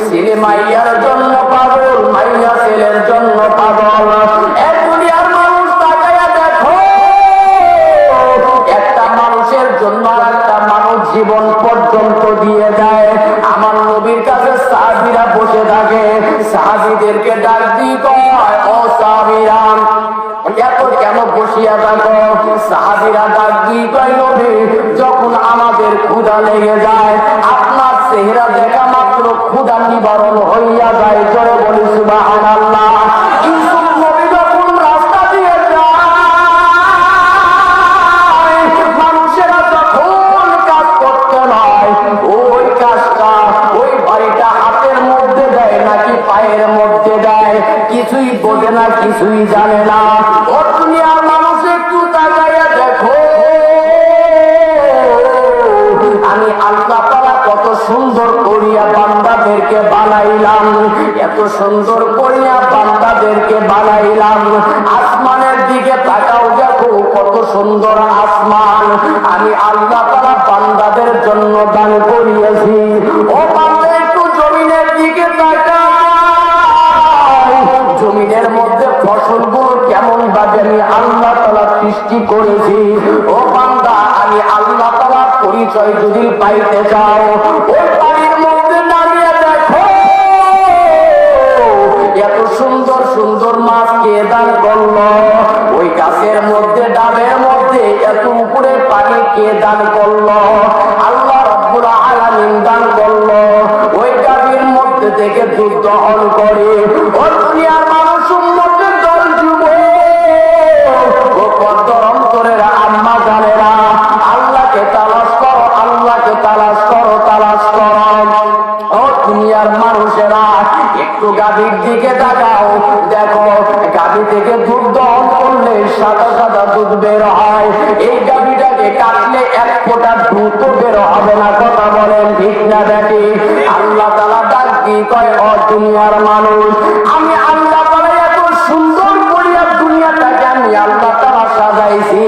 ছেলে মাইয়ার জন্য পাগল, মাইয়া ছেলের জন্য পাগল। এক দুনিয়ার মানুষ তাকাইয়া দেখো, একটা মানুষের জন্য একটা মানুষ জীবন পর্যন্ত দিয়ে দেয়। আমার নবীর কাছে সাহাবীরা বসে থাকে, সাহাবীদেরকে ডাক দিয়ে কয়, ও সাহাবীরা এত কেন বসিয়া থাকো? সাহাবীরা ডাক দিয়ে কয়, নবী, যখন আমাদের ক্ষুধা লেগে যায়, আপনার চেহারা দেখা মাত্র ক্ষুধা নিবারণ হইয়া যায়। জোরে বলি সুবহানাল্লাহ। ইউসুফ নবী যখন রাস্তা দিয়ে যায়, মানুষেরা যখন কাজ করতে নয়, ওই কাজটা ওই বাড়িটা হাতের মধ্যে দেয় নাকি পায়ের মধ্যে দেয়, কিছুই বোঝে না, কিছুই জানে না। ও দুনিয়ার মানুষ, একটু তাকাইয়া দেখো, আমি আল্লাহ তাআলা কত সুন্দর করিয়া বান্দাদেরকে বানাইলাম, এত সুন্দর করিয়া বান্দাদেরকে বানাইলাম। আসমানের দিকে তাকাও, দেখো কত সুন্দর আসমান আমি আল্লাহ তাআলা বান্দাদের জন্য দান করিয়েছি। ও বান্দা, একটু জমিনের দিকে তাকাও, জমিনের মধ্যে ফসলগুলো কেমন ভাবে আমি আল্লাহ তাআলা সৃষ্টি করেছি। ও বান্দা, আমি আল্লাহ তাআলার পরিচয় যদি পাইতে চাও, ওই বাড়ির মধ্যে দাঁড়িয়ে দেখো, এত সুন্দর সুন্দর মাছ কে দান করলো? ওই গাছের মধ্যে, ডাবের মধ্যে এত উপরে পানি কে দান করলো? আল্লাহ রাব্বুল আলামিন দান করলো। ওই গাভীর মধ্যে থেকে দুধ দহন করে। ও দুনিয়ার মানুষ, উম্মতের দল যুবক ও কদ্দর অন্তরের আম্মা জানেরা, আল্লাহকে তালাশ করো, আল্লাহকে তালাশ করো, তালাশ করো। ও দুনিয়ার মানুষেরা, একটু গাভীর দিকে তাকাও, দেখো গাভী থেকে দুধ দহন করলে সাদা সাদা দুধ বের হয়। এই গাভীটাকে কাটলে এক ফোঁটা দুধ বের হবে না। কথা বলেন ঠিক না? দেখি আল্লাহ তাআলা ডাক দিয়ে কয়, ও দুনিয়ার মানুষ, আমি আল্লাহ তাআলা এত সুন্দর করিয়া দুনিয়াটাকে আমি আল্লাহ তাআলা সাজাইছি।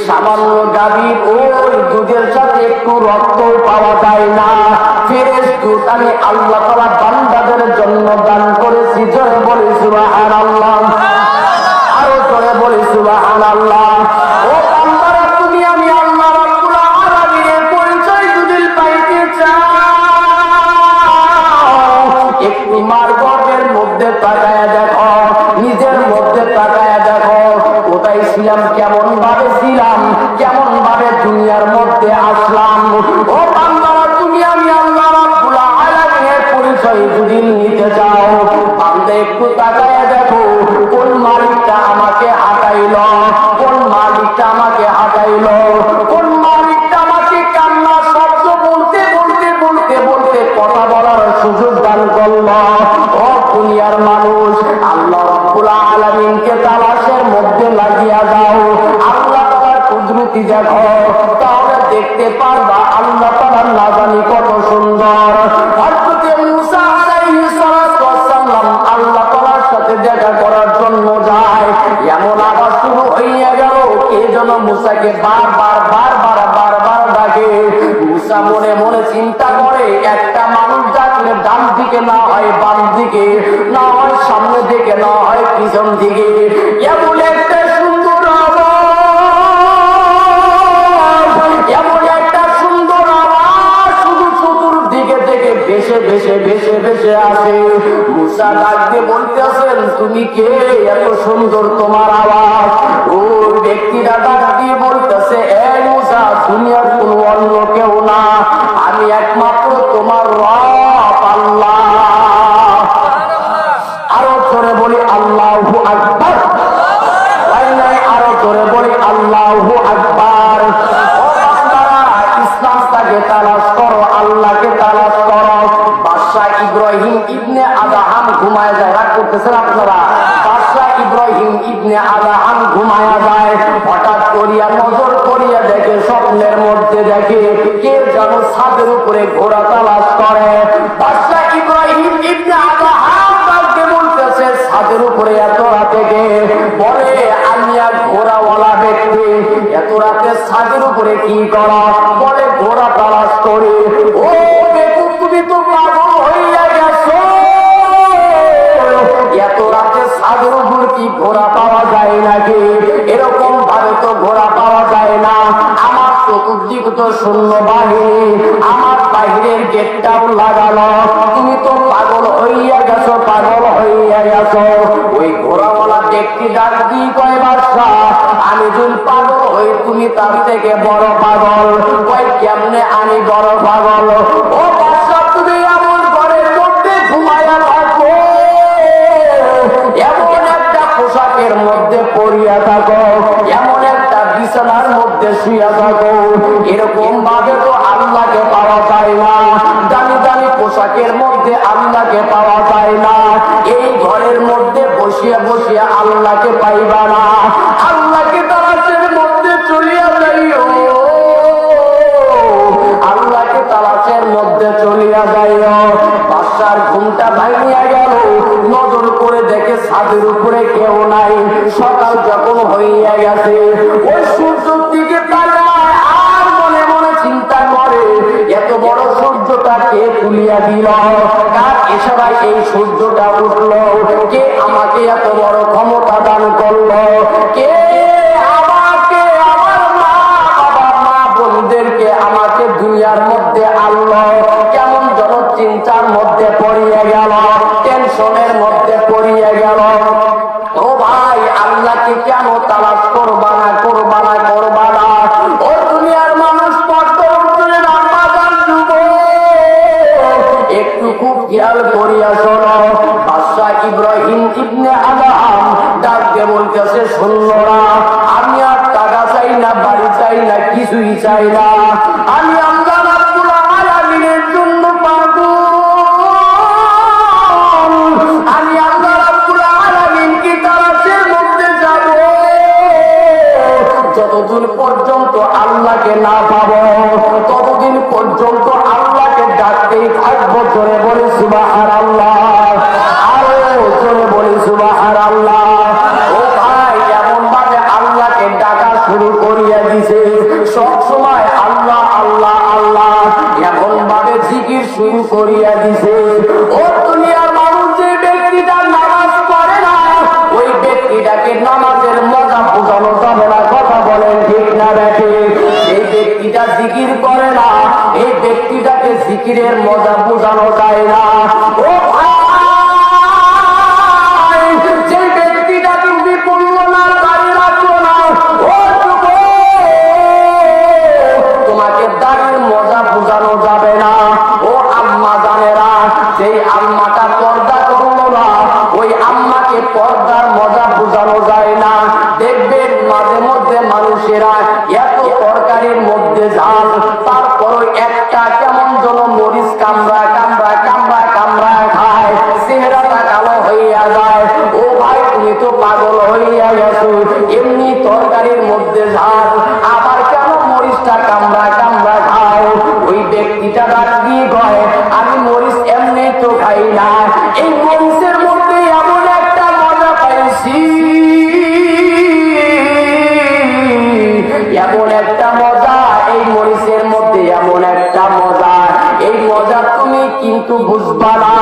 সামান্য গাভীর ওই দুধের সাথে একটু রক্ত পাওয়া যায় না, ফ্রেশ দুধ আমি আল্লাহ তাআলা বান্দাদের জন্য দান করেছি। জোরে বলি সুবহানাল্লাহ, আরো জোরে বলি সুবহানাল্লাহ। ও বান্দারা, তুমি আমি আল্লাহ রাব্বুল আলামিনের পরিচয় যদি পাইতে চাও, একটু মার গর্ভের মধ্যে তাকায়া দেখো, নিজের মধ্যে তাকায়া দেখো, কোথায় ছিলাম, কেমন ভাবে ছিলাম, কেমন ভাবে দুনিয়ার মধ্যে আসলাম। ও বান্দারা, তুমি আমি আল্লাহ রাব্বুল আলামিনের পরিচয় যদি নিতে চাও, বান্দা একটু তাকায়া দেখো, কোন মালিকটা আমাকে হাঁটাইল, কোন মনে চিন্তা করে একটা মানুষ ডাকলে ডান দিকে না হয় বাম দিকে, না হয় সামনে দিকে, না হয় পিছন দিকে, এমন একটা সুন্দর এমন একটা সুন্দর আওয়াজ শুধু চতুর্দিকে থেকে ভেসে ভেসে ভেসে ভেসে আসে। মুসা ডাক দিয়ে বলতেছেন, তুমি কে? এত সুন্দর তোমার আওয়াজ। ও ব্যক্তিরা ডাক দিয়ে বলতেছে, এ মুসা, দুনিয়ার কোন অন্য কেউ না, আমি একমাত্র তোমার রব আল্লাহ। আরো জোরে বলি আল্লাহু আকবার। আরো জোরে বলি আল্লাহু আকবার। ইসলামটাকে তালাশ করো, আল্লাহকে তালাশ করো। বাদশাহ ইব্রাহিম ইবনে আদহাম ঘুমায় যায়। রাগ করতেছেন আপনারা? বাদশাহ ইব্রাহিম ইবনে আদহাম ঘুমায়া যায়। হঠাৎ করিয়া নজর করিয়া দেখে, স্বপ্নের মধ্যে দেখে কে যেন ছাদের উপরে ঘোড়া তালাশ করে। বাদশাহ ইব্রাহিম ইবনে আদহাম তাকে বলতেছে, ছাদের উপরে এত রাতে কে? বলে, আমি এক ঘোড়াওয়ালা ব্যক্তি। এত রাতে ছাদের উপরে কি করো? বলে, ঘোড়া তালাশ করি। ও বেকুব, তুমি তো পাগল হইয়া গেছো। এত রাতে ছাদের উপর কি ঘোড়া পাওয়া যায় নাকি? এরকম ভাবে তো ঘোড়া পাওয়া যায় না। আমার চতুর্দিক তো শূন্য বাহিনী, আমার বাহিরের গেটটাও লাগানো। তুমি তো পাগল হইয়া গেছো, পাগল হইয়া গেছো। ওই ঘোড়াওয়ালা ব্যক্তি ডাক দিয়ে কয়, বাদশাহ, আমি যদি পাগল হই, তুমি তার থেকে বড় পাগল। কয়, কেমনে আমি বড় পাগল? ও বাদশাহ, তুমি এমন ঘরের মধ্যে ঘুমায়া থাকো, এমন একটা পোশাকের মধ্যে পড়িয়া থাকো, এমন একটা বিছানার মধ্যে শুয়া থাকো, এরকম ভাবে তো আল্লাহকে পাওয়া যায় না। দামি দামি পোশাকের মধ্যে আল্লাহকে পাওয়া যায় না। এই ঘরের মধ্যে বসিয়া বসিয়া আল্লাহকে পাইবা না। আল্লাহকে তালাশের মধ্যে চলিয়া যাইও, আল্লাহকে তালাশের মধ্যে চলিয়া যাইও। বাদশার ঘুমটা ভাঙিয়া গেল। নজর করে দেখে ছাদের উপরে কেউ নাই। সকাল যখন হইয়া গেছে, ওই সূর্যের দিকে তাকায় আর মনে মনে চিন্তা করে, এত বড় সূর্যটা কে তুলিয়া দিল? কার ইশারায় এই সূর্যটা উঠলো? কে আমাকে এত বড় ক্ষমতা দান করলো? কে আমাকে, আমার মা বাবা, মা বোনদেরকে আমাকে দুনিয়ার মধ্যে আনলো? কেমন যেন চিন্তার মধ্যে পড়িয়া গেল, টেনশনের মধ্যে পড়িয়া গেল। ও ভাই, আল্লাহকে কেন তালাশ করবা না, করবা না, করবা না? ও দুনিয়ার মানুষ, একটু খুব খেয়াল করিয়া শোনো। বাদশাহ ইব্রাহিম ইবনে আদহাম ডাক দিয়ে বলতেছে, শুনরা, আমি আর টাকা চাই না, বাড়ি চাই না, কিছুই চাই না। আমি আল্লাহ রাব্বুল আলামিনের জন্য পাগল। আমি আল্লাহ রাব্বুল আলামিনকে তালাশের মধ্যে যাব। যতদিন পর্যন্ত আল্লাহকে না পাবো, ততদিন পর্যন্ত আল্লাহকে ডাকতেই থাকবো। জোরে বলি সুবহানাল্লাহ। আরো জোরে বলি সুবহানাল্লাহ। ও ভাই, এমন ভাবে আল্লাহকে ডাকা শুরু করিয়া দিছে, সব সময় আল্লাহ আল্লাহ আল্লাহ এমন ভাবে জিকির শুরু করিয়া দিছে। ও দুনিয়ার মানুষ, যে ব্যক্তিটা নামাজ পড়ে না, ওই ব্যক্তিটাকে নামাজের মজা বোঝানো যাবে না। কথা বলেন ঠিক না বেঠে? এই ব্যক্তিটা জিকির করে না, এই ব্যক্তিটাকে জিকিরের মজা বোঝানো যায় না। ও ভাই, যে ব্যক্তিটা তুমি পড়লো না, দাঁড়িয়ে রাখলো না, ও তোমাকে দাঁড়িয়ে মজা বোঝানো যাবে না। ও আম্মা জানেরা, সেই আম্মাটা পর্দা করলো না, ওই আম্মাকে পর্দার মজা বোঝানো যায় না। দেখবেন মাঝে মধ্যে মানুষেরা এত তরকারির মধ্যে ঝাল, তারপর একটা কেমন যেন মরিচ কামড়া কামড়া কামড়া কামড়া খায়, চেহারাটা কালো হইয়া যায়। ও ভাই, তুমি তো পাগল হইয়া গেছো। এমনি তরকারির মধ্যে ঝাল, আবার কেন মরিচটা কামড়া কামড়া খাও? ওই ব্যক্তিটা ডাক দিয়ে কয়, আমি মরিচ এমনি তো খাই না, এই মরিচের মধ্যে এমন একটা মজা পাইছি, এমন একটা মজা, এই মরিচের মধ্যে এমন একটা মজা, কিন্তু বুঝবা না,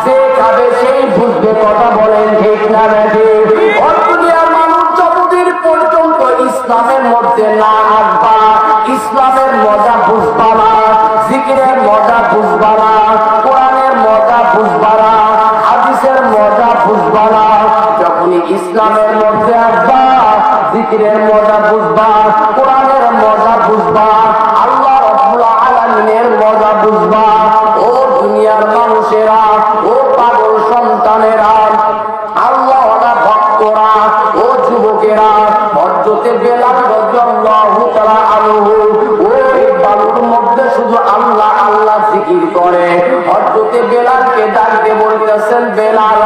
যে খাবে সেই বুঝবে। কথা বলেন ঠিক না বেঠিক? দুনিয়ার মানুষ যতদিন পর্যন্ত ইসলামের মধ্যে না আসবা, ইসলামের মজা বুঝবা না, জিকিরের মজা বুঝবা না, কোরআনের মজা বুঝবা না, হাদিসের মজা বুঝবা না। যখনই ইসলামের মধ্যে আসবা, জিকিরের মজা বুঝবা, কোরআনের মজা বুঝবা, আল্লাহ রাব্বুল আলামিনের মজা বুঝবা। ও দুনিয়ার মানুষেরা, ও পাগল সন্তানেরা, আল্লাহ ভক্তরা, ও যুবকেরা, হযরতে বেলাল রাদিয়াল্লাহু তাআলা আনহু ওই বালুর মধ্যে শুধু আল্লাহ আল্লাহ জিকির করে। হযরতে বেলালকে ডাক দিয়ে বলতেছেন, বেলাল।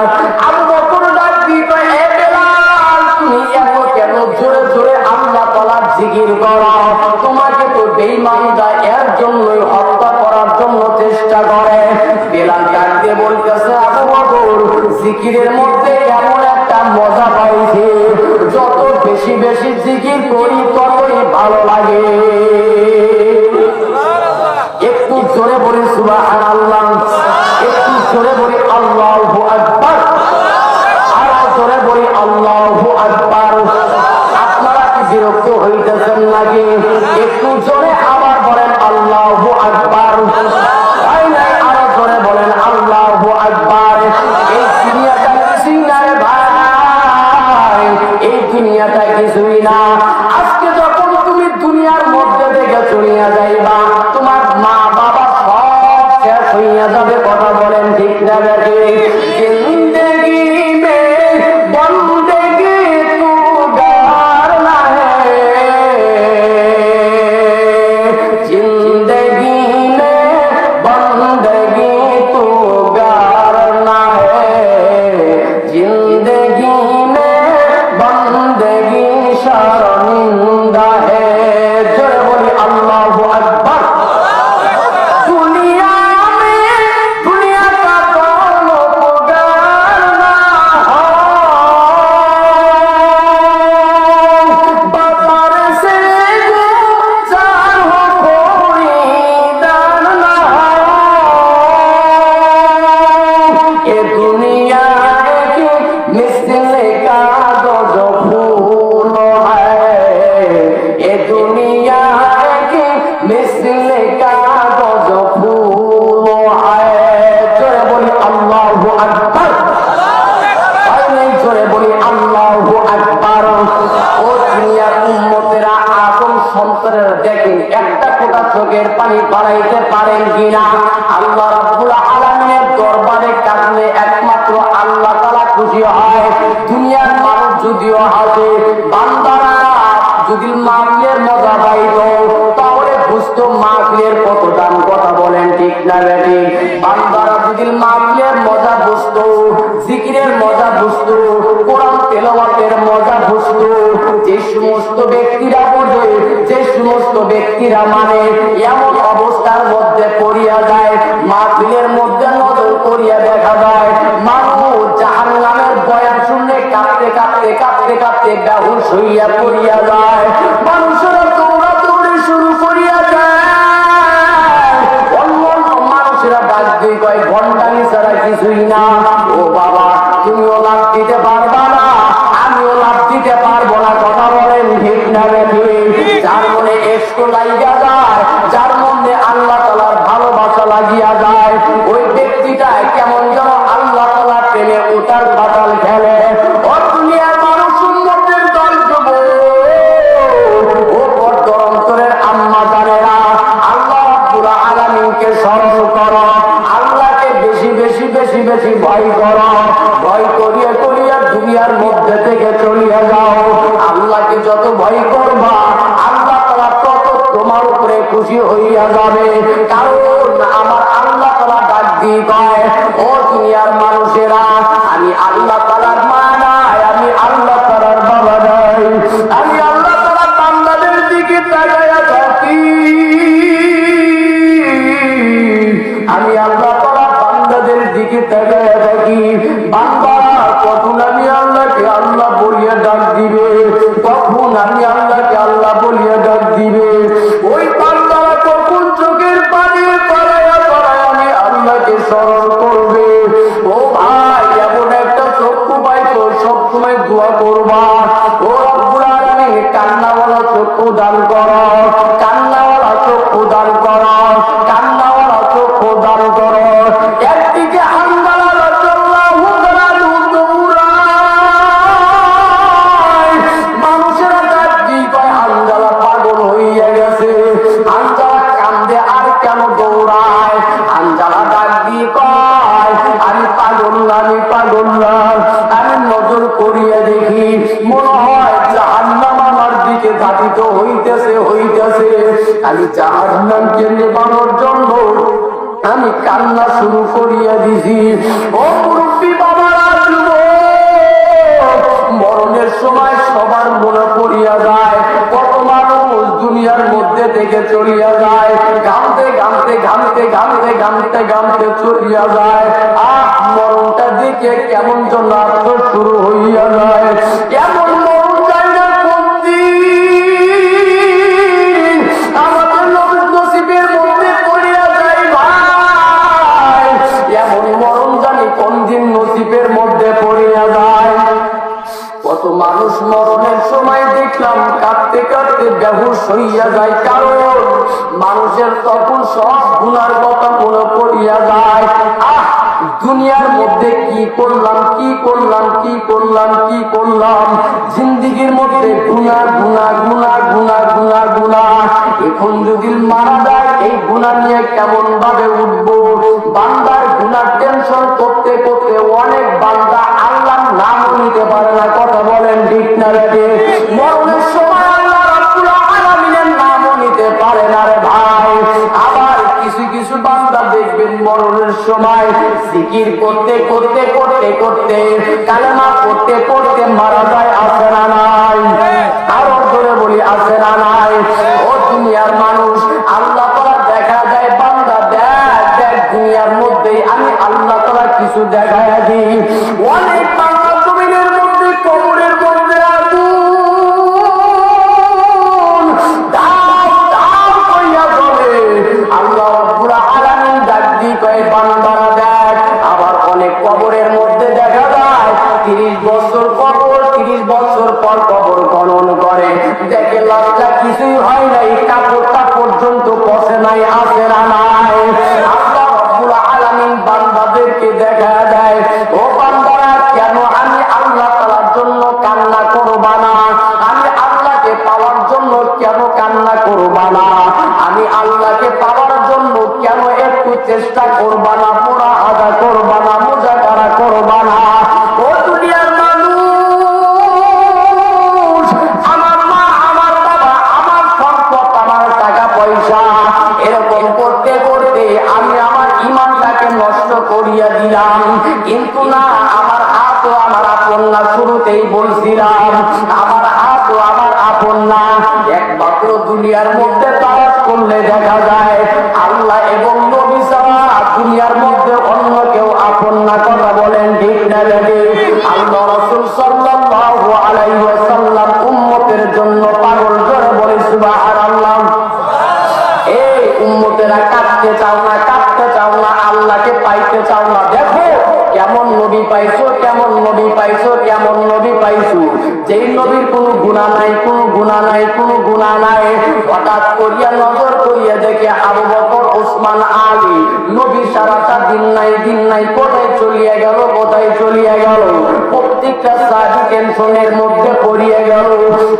আবু বকর ডাক দিয়ে কয়, এ বেলাল, তুমি এত কেন জোরে জোরে আল্লাহ তাআলার জিকির করো? তোমাকে তো বেঈমানরা এর জন্যই হত্যা করার জন্য চেষ্টা করে। বেলাল ডাক দিয়ে বলতেছে, আবু বকর, জিকিরের মধ্যে এমন একটা মজা পাইছি, যত বেশি বেশি জিকির করি ততই ভালো লাগে। একটু জোরে বলি সুবহানাল্লাহ, একটু জোরে বলি আল্লাহু আকবার, আরো জোরে বলি আল্লাহু আকবার। আপনারা কি বিরক্ত হইতেছেন নাকি? একটু জোরে আবার বলেন আল্লাহু আকবার। তাই নাই, আরো জোরে বলেন আল্লাহু আকবার। এই দুনিয়াটা কিছুই না রে ভাই, এই দুনিয়াটা কিছুই না। আজকে যখন তুমি দুনিয়ার মধ্যে থেকে চলিয়া যাইবা, তোমার মা বাবা সব শেষ হইয়া যাবে। কথা বলেন ঠিক না বেঠিক? জিন্দেগি মে বন্দেগি তু গার না হে, জিন্দেগি মে বন্দেগি তু গার না হে, जिंदगी में बंदगी शर्मिंदा है। जोरे बोली अल्लाहु अकबर। दुनिया में दुनिया का दोनों पुकारना हो, बाजार से गुजार हो, कोई दान ना हो। ये दुनिया मिस्र का जो फूल है, ये दुनिया की मिस्र का जो फूल है। जोरे बोली अल्लाहु अकबर, और नहीं जोरे बोली अल्लाहु अकबर। ও দুনিয়ার উম্মতেরা, আদম সন্তানেরা, দেখেন একটা ফোঁটা চোখের পানি বাড়াইতে পারেন কিনা? আল্লাহ রাব্বুল আলামিনের দরবারে কাঁদলে একমাত্র আল্লাহ তাআলা খুশি হয়। দুনিয়ার মানুষ যদিও হাসে, বান্দারা যদি মাহফিলের মজা পাইত তাহলে বুঝতো মাহফিলের কত দাম। কথা বলেন ঠিক না বেঠিক? বান্দারা যদি মাহফিলের মজা বুঝতো, জিকিরের মজা বুঝতো, কোরআন তেলাওয়াতের মজা বুঝতো, যে সমস্ত ব্যক্তিরা বোঝে, যে সমস্ত ব্যক্তিরা মানে এমন অবস্থার মধ্যে পড়িয়া যায়, মাহফিলের মধ্যে নজর করিয়া দেখা যায় মানুষ জাহান্নামের বয়ান শুনলে কাঁপতে কাঁপতে কাঁপতে কাঁপতে বেহুশ হইয়া পড়িয়া যায়। মানুষেরা দৌড়াদৌড়ি শুরু করিয়া যায়। অন্য মানুষেরা ডাক দিয়ে কয়, ঘন্টানি ছাড়া কিছুই না। ও বাবা, তুমিও লাভ দিতে পারবা না, আমিও লাভ দিতে পারবো না। কথা বলেন ঠিক না বেঠিক? যার মনে ইশক লাগিয়া যায়, যার মধ্যে আল্লাহ তাআলার ভালোবাসা লাগিয়া যায়, ওই ব্যক্তিটা কেমন যেন আল্লাহ তাআলার প্রেমে উতাল পাতাল খেলে। ও দুনিয়ার মানুষ, উম্মতের দল যুবক, ও বদ্ধ অন্তরের আম্মা জানেরা, আল্লাহ রাব্বুল আলামিনকে স্মরণ করো, আল্লাহকে বেশি বেশি বেশি বেশি ভয় করো। ভয় করিয়া করিয়া দুনিয়ার মধ্যে থেকে চলিয়া যাও। আল্লাহকে যত ভয় করবা, আল্লাহ তাআলা তত তোমার উপরে খুশি হইয়া যাবে। কারণ আমার আল্লাহ তাআলা ডাক দিয়ে কয়, ও দুনিয়ার মানুষেরা, আমি আল্লাহ তাআলার মা নাই, আমি আল্লাহ তাআলার বাবা নাই, আমি আল্লাহ তাআলা বান্দাদের দিকে তাকায়া থাকি, আমি আল্লাহ তাআলা বান্দাদের দিকে তাকায়া থাকি। বান্দারা কখন আমি আল্লাহকে আল্লাহ বলিয়া ডাক দিবে, কখন আমি আল্লাহকে আল্লাহ বলিয়া ডাক দিবে, ওই বান্দারা কখন চোখের পানি পড়ায়া পড়ায়া আমি আল্লাহকে স্মরণ করবে। ও ভাই, এমন একটা চক্ষু পাইছো সবসময় দোয়া করবা, ও রব্বুল আলামিন কান্নাওয়ালা চক্ষু দান করো, কান্নাওয়ালা চক্ষু দান করো, কান্নাওয়ালা চক্ষু দান করো। একদিকে হানজালা রাদিয়াল্লাহু তাআলা দৌড়ায়, মানুষেরা ডাক দিয়ে কয় হানজালা পাগল হইয়া গেছে। হানজালা কান্দে আর কেন দৌড়ায়? হানজালা ডাক দিয়ে কয় আমি পাগল না, আমি পাগল না, আমি নজর করিয়া দেখি মনে হয় জাহান্নাম আমার দিকে ধাবিত হইতেছে হইতেছে। আমি জাহান্নামকে নেবানোর জন্য আমি কান্না শুরু করিয়া দিছি। ও মুরব্বী বাবারা, মরণের সময় সবার মনে পড়িয়া যায়, কত মানুষ দুনিয়ার মধ্যে থেকে চলিয়া যায়, ঘামতে ঘামতে ঘামতে ঘামতে ঘামতে ঘামতে চলিয়া যায়। মরণটা দিকে কেমন যেন আফসোস শুরু হইয়া যায়। এমন মরণ যায় না কোন দিন আমাদের নসিবের মধ্যে পড়িয়া যায় ভাই, এমন মরণ জানি কোন দিন নসিবের মধ্যে পড়িয়া যায়। কত মানুষ মরণের সময় দেখলাম কাঁদতে কাঁদতে বেহুশ হইয়া যায়, কারণ মানুষের তখন সব গুনার কথা মনে পড়িয়া যায়। দুনিয়ার মধ্যে কি করলাম কি করলাম কি করলাম কি করলাম, জিন্দিগির মধ্যে গুনাহ গুনাহ গুনাহ গুনাহ গুনাহ গুনাহ। এখন যদি মারা যায় এই গুনাহ নিয়ে কেমন ভাবে উঠবো? বান্দার গুনাহ টেনশন করতে করতে অনেক বান্দা আল্লাহর নাম নিতে পারে না। কথা বলেন ঠিক না রে? মরণের সময় আল্লাহ রাব্বুল আলামিনের নামও নিতে পারে না রে ভাই। আবার কিছু কিছু বান্দা দেখবেন মরণের সময় জিকির করতে করতে করতে করতে কালেমা পড়তে পড়তে মারা যায়। আছে না নাই? আরো ধরে বলি, আছে না নাই? ও দুনিয়ার মানুষ, আল্লাহ তাআলা দেখা যায় বান্দা দেখ দেখ দুনিয়ার মধ্যে আমি আল্লাহ তাআলা কিছু দেখায়া দিই। অনেক বান্দা জমিনের মধ্যে কবরের মধ্যে আগুন দাও দাও কইয়া জ্বলে। আল্লাহ রাব্বুল আলামিন ডাক দিয়ে কয় বান্দারা দেখ। আবার অনেক কবরের মধ্যে দেখা যায় 30 বছর কবর, 30 বছর পর কবর খনন করে, দেখে লাশটা কিছুই হয় নাই, কাপড়টা পর্যন্ত পচে নাই। আছে না নাই? আল্লাহ রাব্বুল আলামিন বান্দাদেরকে দেখা দেয়, ও বান্দারা কেন আমি আল্লাহ তাআলার জন্য কান্না করবা না? আমি আল্লাহকে পাওয়ার জন্য কেন কান্না করবা না? আমি আল্লাহকে পাওয়ার জন্য কেন একটু চেষ্টা করবা না, মুরাহাদা করবা না, মুজাকারা করবা না? ও দুনিয়ার মানুষ, আমার মা, আমার বাবা, আমার সম্পদ, আমার টাকা পয়সা এরকম করতে করতে আমি আমার ঈমানটাকে নষ্ট করিয়া দিলাম। কিন্তু না, আমার হাত ও আমার আপন না। শুরুতেই বলছিলাম আমার হাত ও আমার আপন না। একমাত্র দুনিয়ার মধ্যে তালাশ করলে দেখা যায় আল্লাহ এবং নবী ছাড়া দুনিয়ার মধ্যে অন্য কেউ আপন না। কথা বলেন ঠিক না রে? আল্লাহ রাসূল সাল্লাল্লাহু আলাইহি ওয়াসাল্লাম উম্মতের জন্য পাগল। জোরে বলে সুবহানাল্লাহ। এই উম্মতেরা কাঁদতে চাও না, কাঁদতে চাও না, আল্লাহকে পাইতে চাও না। দেখো কেমন নবী পাইছো, কেমন নবী পাইছো, কেমন নবী পাইছো, যেই নবীর কোনো গুনাহ নাই, কোনো গুনাহ নাই, কোনো গুনাহ নাই। হঠাৎ করিয়া নজর করিয়া দেখে আবু বকর, ওসমান, আলী নবী সারাটা দিন নাই দিন নাই কোথায় চলিয়া গেল, কোথায় চলিয়া গেল। প্রত্যেকটা সাহাবী টেনশনের মধ্যে পড়িয়া গেল।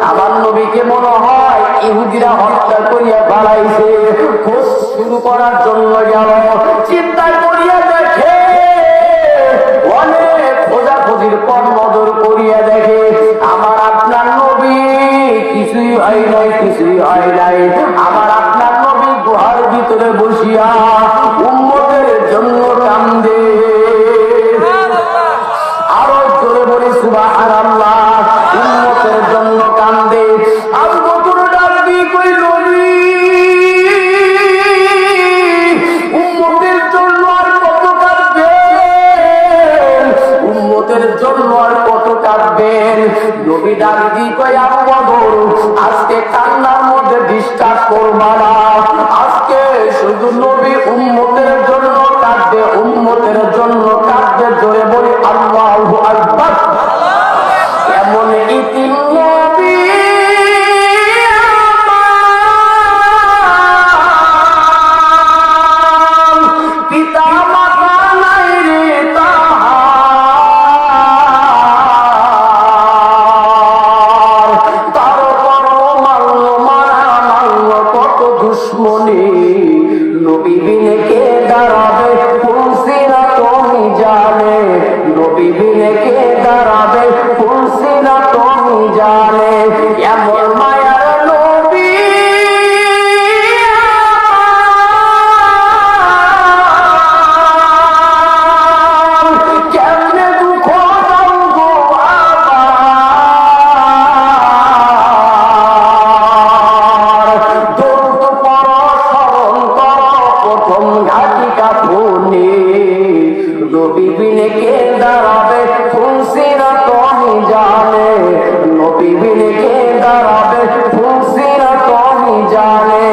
আমার নবীকে মনে হয় ইহুদিরা হত্যা করিয়া পালাইছে। খোঁজ শুরু করার জন্য গেল, চিন্তা করিয়া দেখে অনেক খোঁজাখুঁজির পর নজর করিয়া দেখে আমার আপনার নবী কিছুই হয় নাই, কিছুই হয় নাই। আমার আপনার নবী গুহার ভিতরে বসিয়া উম্মতের জন্য কান্দে। আরো জোরে বলি সুবহানাল্লাহ। উম্মতের জন্য কান্দে। আবু বকর ডাক দিয়ে কই নবী, উম্মতের জন্য আর কত কাঁদবেন? উম্মতের জন্য আর কত কাঁদবেন? নবী ডাক দিয়ে কই আবু বকর, আজকে কান্নার মধ্যে ডিস্টার্ব করবা না। আজকে শুধু নবী উম্মতের জন্য কাঁদবে, বিনে কে দাঁড়াবে ফুলসিরাত মিজানে, নবী বিনে কে দাঁড়াবে ফুলসিরাত মিজানে। এমন মায়ার নবী কেমনে দুঃখ দাও গো আবার, দৌড় পড়ো স্মরণ করো প্রথম ঘাটি কাপুনি, নবী বিনে কে দাঁড়াবে ফুলসিরাত মিজানে, নবী বিনে কে দাঁড়াবে ফুলসিরাত মিজানে।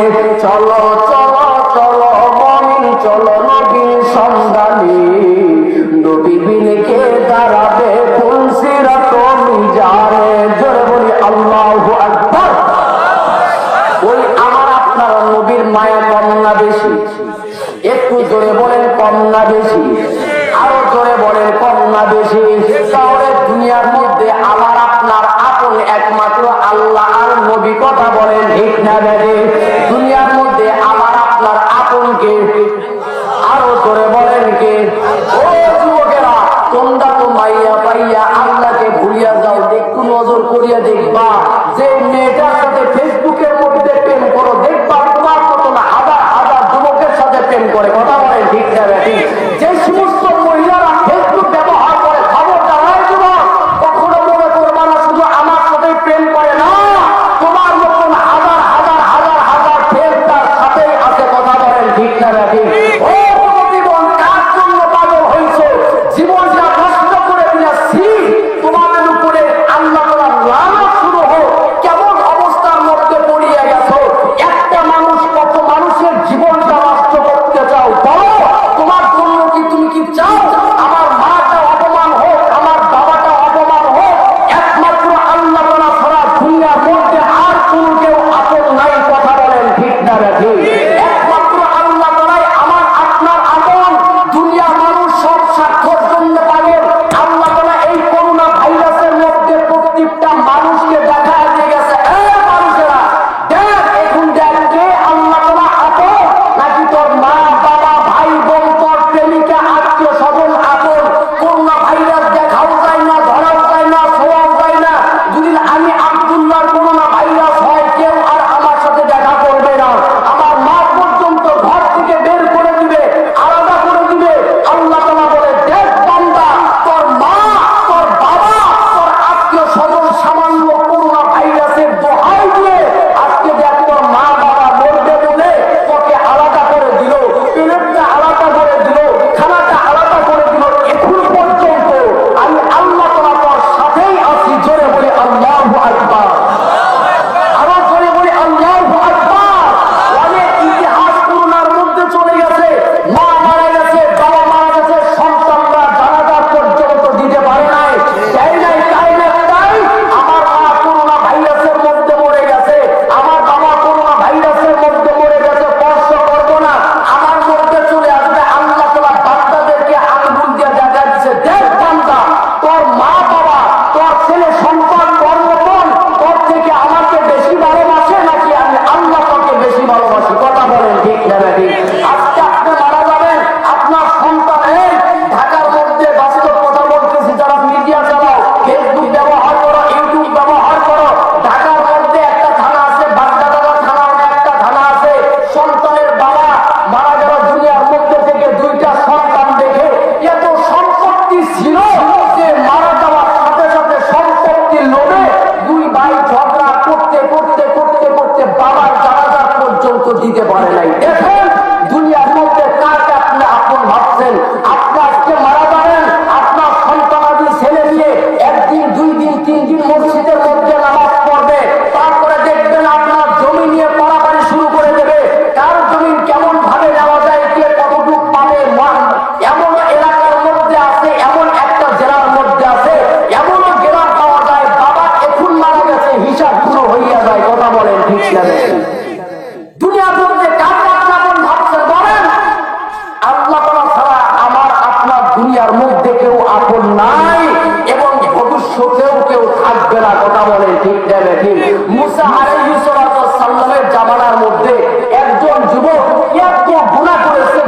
চলো চলো চলো মুমিন চলো নবীর সন্ধানে, নবী বিনে কে দাঁড়াবে ফুলসিরাত মিজানে। জোরে বলি আল্লাহু আকবার। ওই আমার আপনার নবীর মায়া কম না বেশি? একটু জোরে বলেন কম না বেশি? আরো জোরে বলেন কম না বেশি? তাহলে দুনিয়ার মধ্যে আমার আপনার আপন একমাত্র আল্লাহ আর নবী, কথা বলেন ঠিক না বেশি? দুনিয়ার মধ্যে আমার আপনার আপন কে? আরো জোরে বলেন কে? ও যুবকেরা, তোমরা তো মাইয়া পাইয়া আল্লাহকে ভুলিয়া যাও। একটু নজর করিয়া দেখবা যে মেয়েটার সাথে ফেসবুকের মধ্যে প্রেম করো, দেখবা তোমার মতো না হাজার হাজার যুবকের সাথে প্রেম করে, কথা বলেন ঠিক না বেশি? যে সমস্ত মহিলারা ফেসবুক ব্যবহার করে, খবর জানাই যুবক, কখনো মনে করবা না শুধু আমার সাথে প্রেম করে, না, তোমার মতন হাজার হাজার হাজার হাজার প্রেম তার সাথেই আছে, কথা বলেন ঠিক না বেশি? ও জীবন কার জন্য পাগল হয়েছে? জীবনটা নষ্ট করে দিয়েছি তোমাদের উপরে আল্লাহ তাআলার লানত শুরু হোক। কেমন অবস্থার মধ্যে পড়িয়ে গেছো? একটা মানুষ কত মানুষের জীবনটা নষ্ট করতে চাও? বলো, তোমার জন্য কি তুমি কি চাও আমার মাটা অপমান হোক, আমার বাবাটা অপমান হোক? একমাত্র আল্লাহ তাআলা ছাড়া দুনিয়ার মধ্যে আর কোনো কেউ আপন নাই, কথা বলেন ঠিক না বেশি? একমাত্র আল্লাহ তাআলাই আমার আপনার আপন। দুনিয়ার মানুষ সব স্বার্থের জন্য পাগল। আল্লাহ তাআলা এই করোনা ভাইরাসের মধ্যে প্রত্যেকটা মানুষকে দেখা দিয়ে গেছে, এই মানুষেরা দেখ, এখন দেখ কে আল্লাহ তাআলা আপন নাকি তোর মা বাবা ভাই বোন তোর প্রেমিকা আত্মীয় স্বজন আপন? করোনা ভাইরাস দেখাও যায় না, ধরাও যায় না, ছোঁয়াও যায় না। যদি আমি আব্দুল্লাহর করোনা ভাইরাস হয়, কেউ আর আমার সাথে দেখা করবে না। আমার মা পর্যন্ত ঘর থেকে বের করে দিবে, আলাদা করে দিবে। আল্লাহ তাআলা বলে, দেখ বান্দা, তোর মা তোর বাবা তোর আত্মীয় স্বজন সামান্য করোনা ভাইরাসের দোহাই দিয়ে আজকে দেখ তোর মা বাবা মরবে বলে তোকে আলাদা করে দিল, প্লেটটা আলাদা করে দিল, খানাটা আলাদা করে দিল। এখন পর্যন্ত আমি আল্লাহ তাআলা তোর সাথেই আছি। জোরে বলি আল্লাহু আকবার। আরো জোরে বলি আল্লাহু আকবার। অনেক ইতিহাস করোনার মধ্যে চলে গেছে, মা মারা গেছে, বাবা মারা গেছে, সন্তানরা জানাজা পর্যন্ত দিতে পারে নাই। তাই নাই তাই নাই তাই আমার মা করোনা ভাইরাসের মধ্যে মরে গেছে, আমার বাবা করোনা ভাইরাসের মধ্যে মরে গেছে, স্পর্শ করবো না, আমার মধ্যে চলে আসবে। আল্লাহ তাআলা বান্দাদেরকে আঙ্গুল দিয়ে দেখা দিচ্ছে, দেখ বান্দা, তোর মা বাবা তোর ছেলে সন্তান কর্মপণ তোর থেকে আমাকে বেশি ভালোবাসে নাকি আমি আল্লাহ তোকে বেশি ভালোবাসি? কথা বলেন ঠিক না ঠিক? আজকে আপনি মারা যাবেন, আপনার সন্তান, এই ঢাকার মধ্যে বাস্তব কথা বলতেছি, যারা মিডিয়া চালাও, ফেসবুক ব্যবহার করো, ইউটিউব ব্যবহার করো, ঢাকার মধ্যে একটা থানা আছে, বাগদাদার থানা একটা থানা আছে। সন্তানের বাবা মারা গেল, দুনিয়ার মধ্যে থেকে দুইটা সন্তান দেখে এত সম্পত্তি ছিল যে মারা যাওয়ার সাথে সাথে সম্পত্তির লোভে দুই ভাই ঝগড়া করতে করতে করতে করতে বাবার জানাজা পর্যন্ত দিতে পারে নাই। দেখেন দুনিয়ার মধ্যে কাকে আপনি আপন ভাবছেন? আপনি আজকে মারা যাবেন, আপনার সন্তানাদি ছেলে নিয়ে একদিন দুই দিন তিন দিন মসজিদের মধ্যে নামাজ পড়বে, তারপরে দেখবেন আপনার জমি নিয়ে পাড়াপাড়ি শুরু করে দেবে। কার জমি কেমন ভাবে নেওয়া যায়, কে কতটুকু পাবে, এমন এলাকার মধ্যে আছে, এমন একটা জেলার মধ্যে আছে, এমন জেলা পাওয়া যায় বাবা এখন মারা গেছে, হিসাব পুরো হইয়া যায়। কথা বলেন ঠিক না? দুনিয়ার মধ্যে কাকে আপনি আপন ভাবছেন বলেন? আল্লাহ তাআলা ছাড়া আমার আপনার দুনিয়ার মধ্যে কেউ আপন নাই এবং ভবিষ্যতেও কেউ থাকবে না। কথা বলেন ঠিক না ঠিক? মুসা আলাইহিস সালামের জামানার মধ্যে একজন যুবক এত গুনাহ করেছে,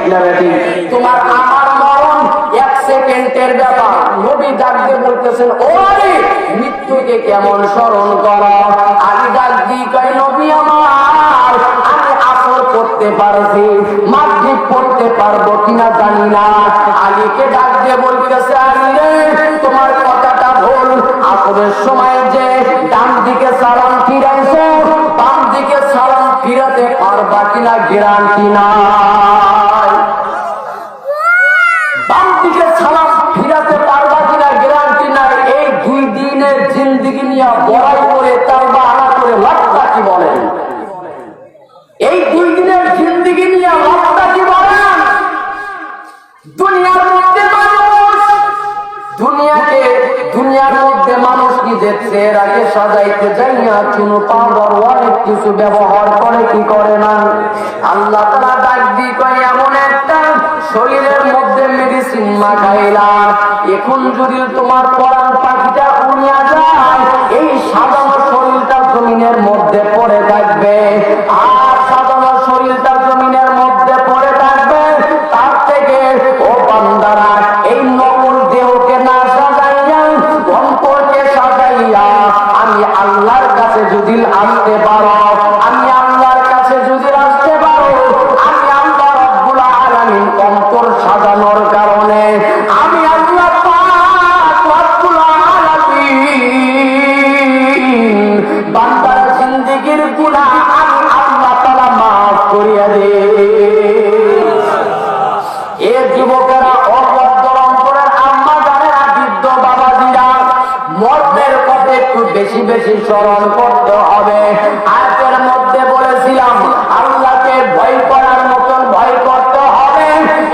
ঠিক না বেঠিক? তোমার আমার মরণ 1 সেকেন্ডের ব্যাপার। নবী ডাক দিয়ে বলতেছেন, ওরে মৃত্যুকে কেমন স্মরণ করো? আলী ডাক দিয়ে কয়, নবী আমার, আমি আসর পড়তে পারছি, মাগরিব পড়তে পারবো কিনা জানি না। আলীকে ডাক দিয়ে বলতেছে, আলী রে, তোমার কথাটা ভুল। আসরের সময় যে ডান দিকে সালাম ফিরাইছো, বাম দিকে সালাম ফিরাতে পারবা কিনা গ্যারান্টি নাই। বাম দিকে সালাম ফিরাতে পারবা কিনা গ্যারান্টি নাই। এই 2 দিনের জিন্দেগি নিয়ে বড়াই করে তারবা আনা করে লাভটা কি বলেন? এই 2 দিনের জিন্দেগি নিয়ে লাভটা কি বলেন? দুনিয়ার মধ্যে দুনিয়ার মধ্যে মানুষ নিজের চেহারাকে সাজাইতে যাইয়া চুনো পাউডার অনেক কিছু ব্যবহার করে, কি করে না? আল্লাহ তাআলা ডাক দিয়ে কয়, এমন একটা শরীরের মধ্যে মেডিসিন মাখাইলাম, এখন যদি তোমার পরাণ পাখিটা উড়িয়া যায়, এই সাজানো শরীরটা জমিনের মধ্যে পড়ে থাকবে। আর সাজানো শরীরটা জমিনের মধ্যে পড়ে থাকবে, তার থেকে ও বান্দারা এই নকল দেহকে না সাজাইয়া অন্তরকে সাজাইয়া আমি আল্লাহর কাছে যদি আসতে পারো, আমি আল্লাহর কাছে যদি আসতে পারো, আমি আল্লাহ রাব্বুল আলামিন অন্তর সাজানোর কারণে আমি আল্লাহ পাক রাব্বুল আলামিন বান্দার জিন্দেগীর গুনাহ আমি আল্লাহ তাআলা মাফ করিয়া দেই। এ যুবকেরা, অভদ্র অন্তরের আম্মা জানেরা, বৃদ্ধ বাবাজিরা, মরণের পথে একটু বেশি বেশি স্মরণ করতে হবে। আয়াতের মধ্যে বলেছিলাম আল্লাহকে ভয় করার মতন ভয় করতে হবে।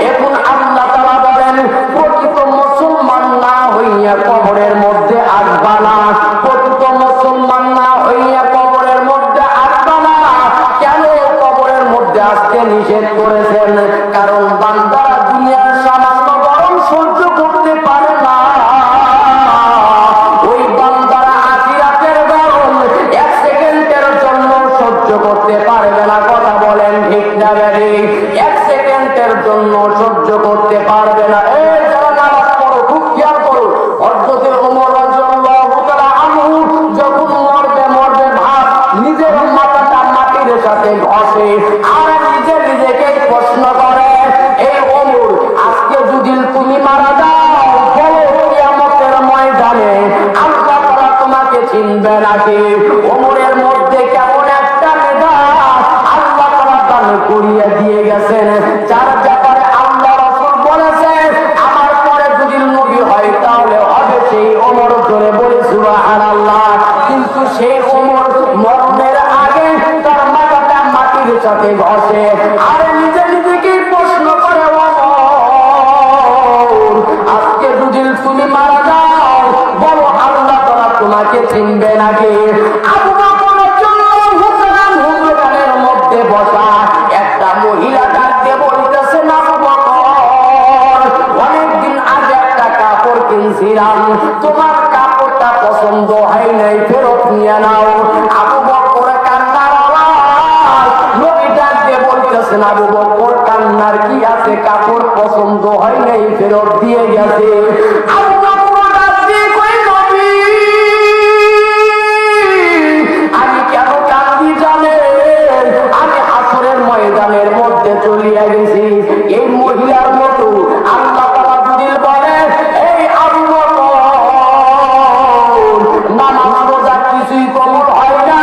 এখন আল্লাহ তাআলা বলেন, প্রকৃত মুসলমান না হইয়া কবরের মধ্যে আসবা না, প্রকৃত মুসলমান না হইয়া কবরের মধ্যে আসবা না। কেন কবরের মধ্যে আসতে নিষেধ করেছেন? কারণ বান্দারা দুনিয়ার সামান্য গরম সহ্য করতে পারে না, ওই বান্দারা আখিরাতের গরম 1 সেকেন্ডের জন্য সহ্য করতে পারবে না। কথা বলেন ঠিক না বেঠিক? 1 সেকেন্ডের জন্য সহ্য করতে পারবে না। এই যারা নামাজ পড়ো, খুব খেয়াল করো। হযরত ওমর রাদিয়াল্লাহু তাআলা আনহু যখন মরবে ভাব নিজের মাথাটা মাটির সাথে ঘষে আর নিজেকে প্রশ্ন করে, এই ওমর, আজকে যদি তুমি মারা যাও, বলো কিয়ামতের ময়দানে আল্লাহ তাআলা তোমাকে চিনবে নাকি? ওমরের মধ্যে কেমন একটা মেজাজ আল্লাহ তাআলা দান করিয়ে দিয়ে গেছেন, যার ব্যাপারে আল্লাহ রাসূল বলেছে, আমার পরে যদি নবী হয় তাহলে হবে সেই ওমর। জোরে বলি সুবহানাল্লাহ। কিন্তু সেই ওমর মরণের আগে তার মাথাটা মাটির সাথে ঘষে আর নিজেকে প্রশ্ন করে, আজকে যদি তুমি মারা যাও, বলো আল্লাহ তাআলা তোমাকে চিনবে নাকি? আবু বকর রাদিয়াল্লাহু তাআলার মধ্যে বসা একটা মহিলা ডাক দিয়ে বলতেছে, আবু বকর, অনেকদিন আগে একটা কাপড় কিনছিলাম, তোমার কাপড়টা পছন্দ হয় নাই, ফেরত নিয়ে নাও। আবু বকর কান্নার আওয়াজ। নবী ডাক দিয়ে বলতেছেন, আবু বকর কান্নার কি আছে? কাপড় পছন্দ হয় নাই, ফেরত দিয়ে গেছে। আবু বকর ডাক দিয়ে কই, নবী, আমি কেন কান্দি জানেন? আমি আসরের ময়দানের মধ্যে চলিয়া গেছি। এই মহিলার মতো আল্লাহ তাআলা যদি বলে, এই আবু বকর, নামাজ রোজা কিছুই কবুল হয় না,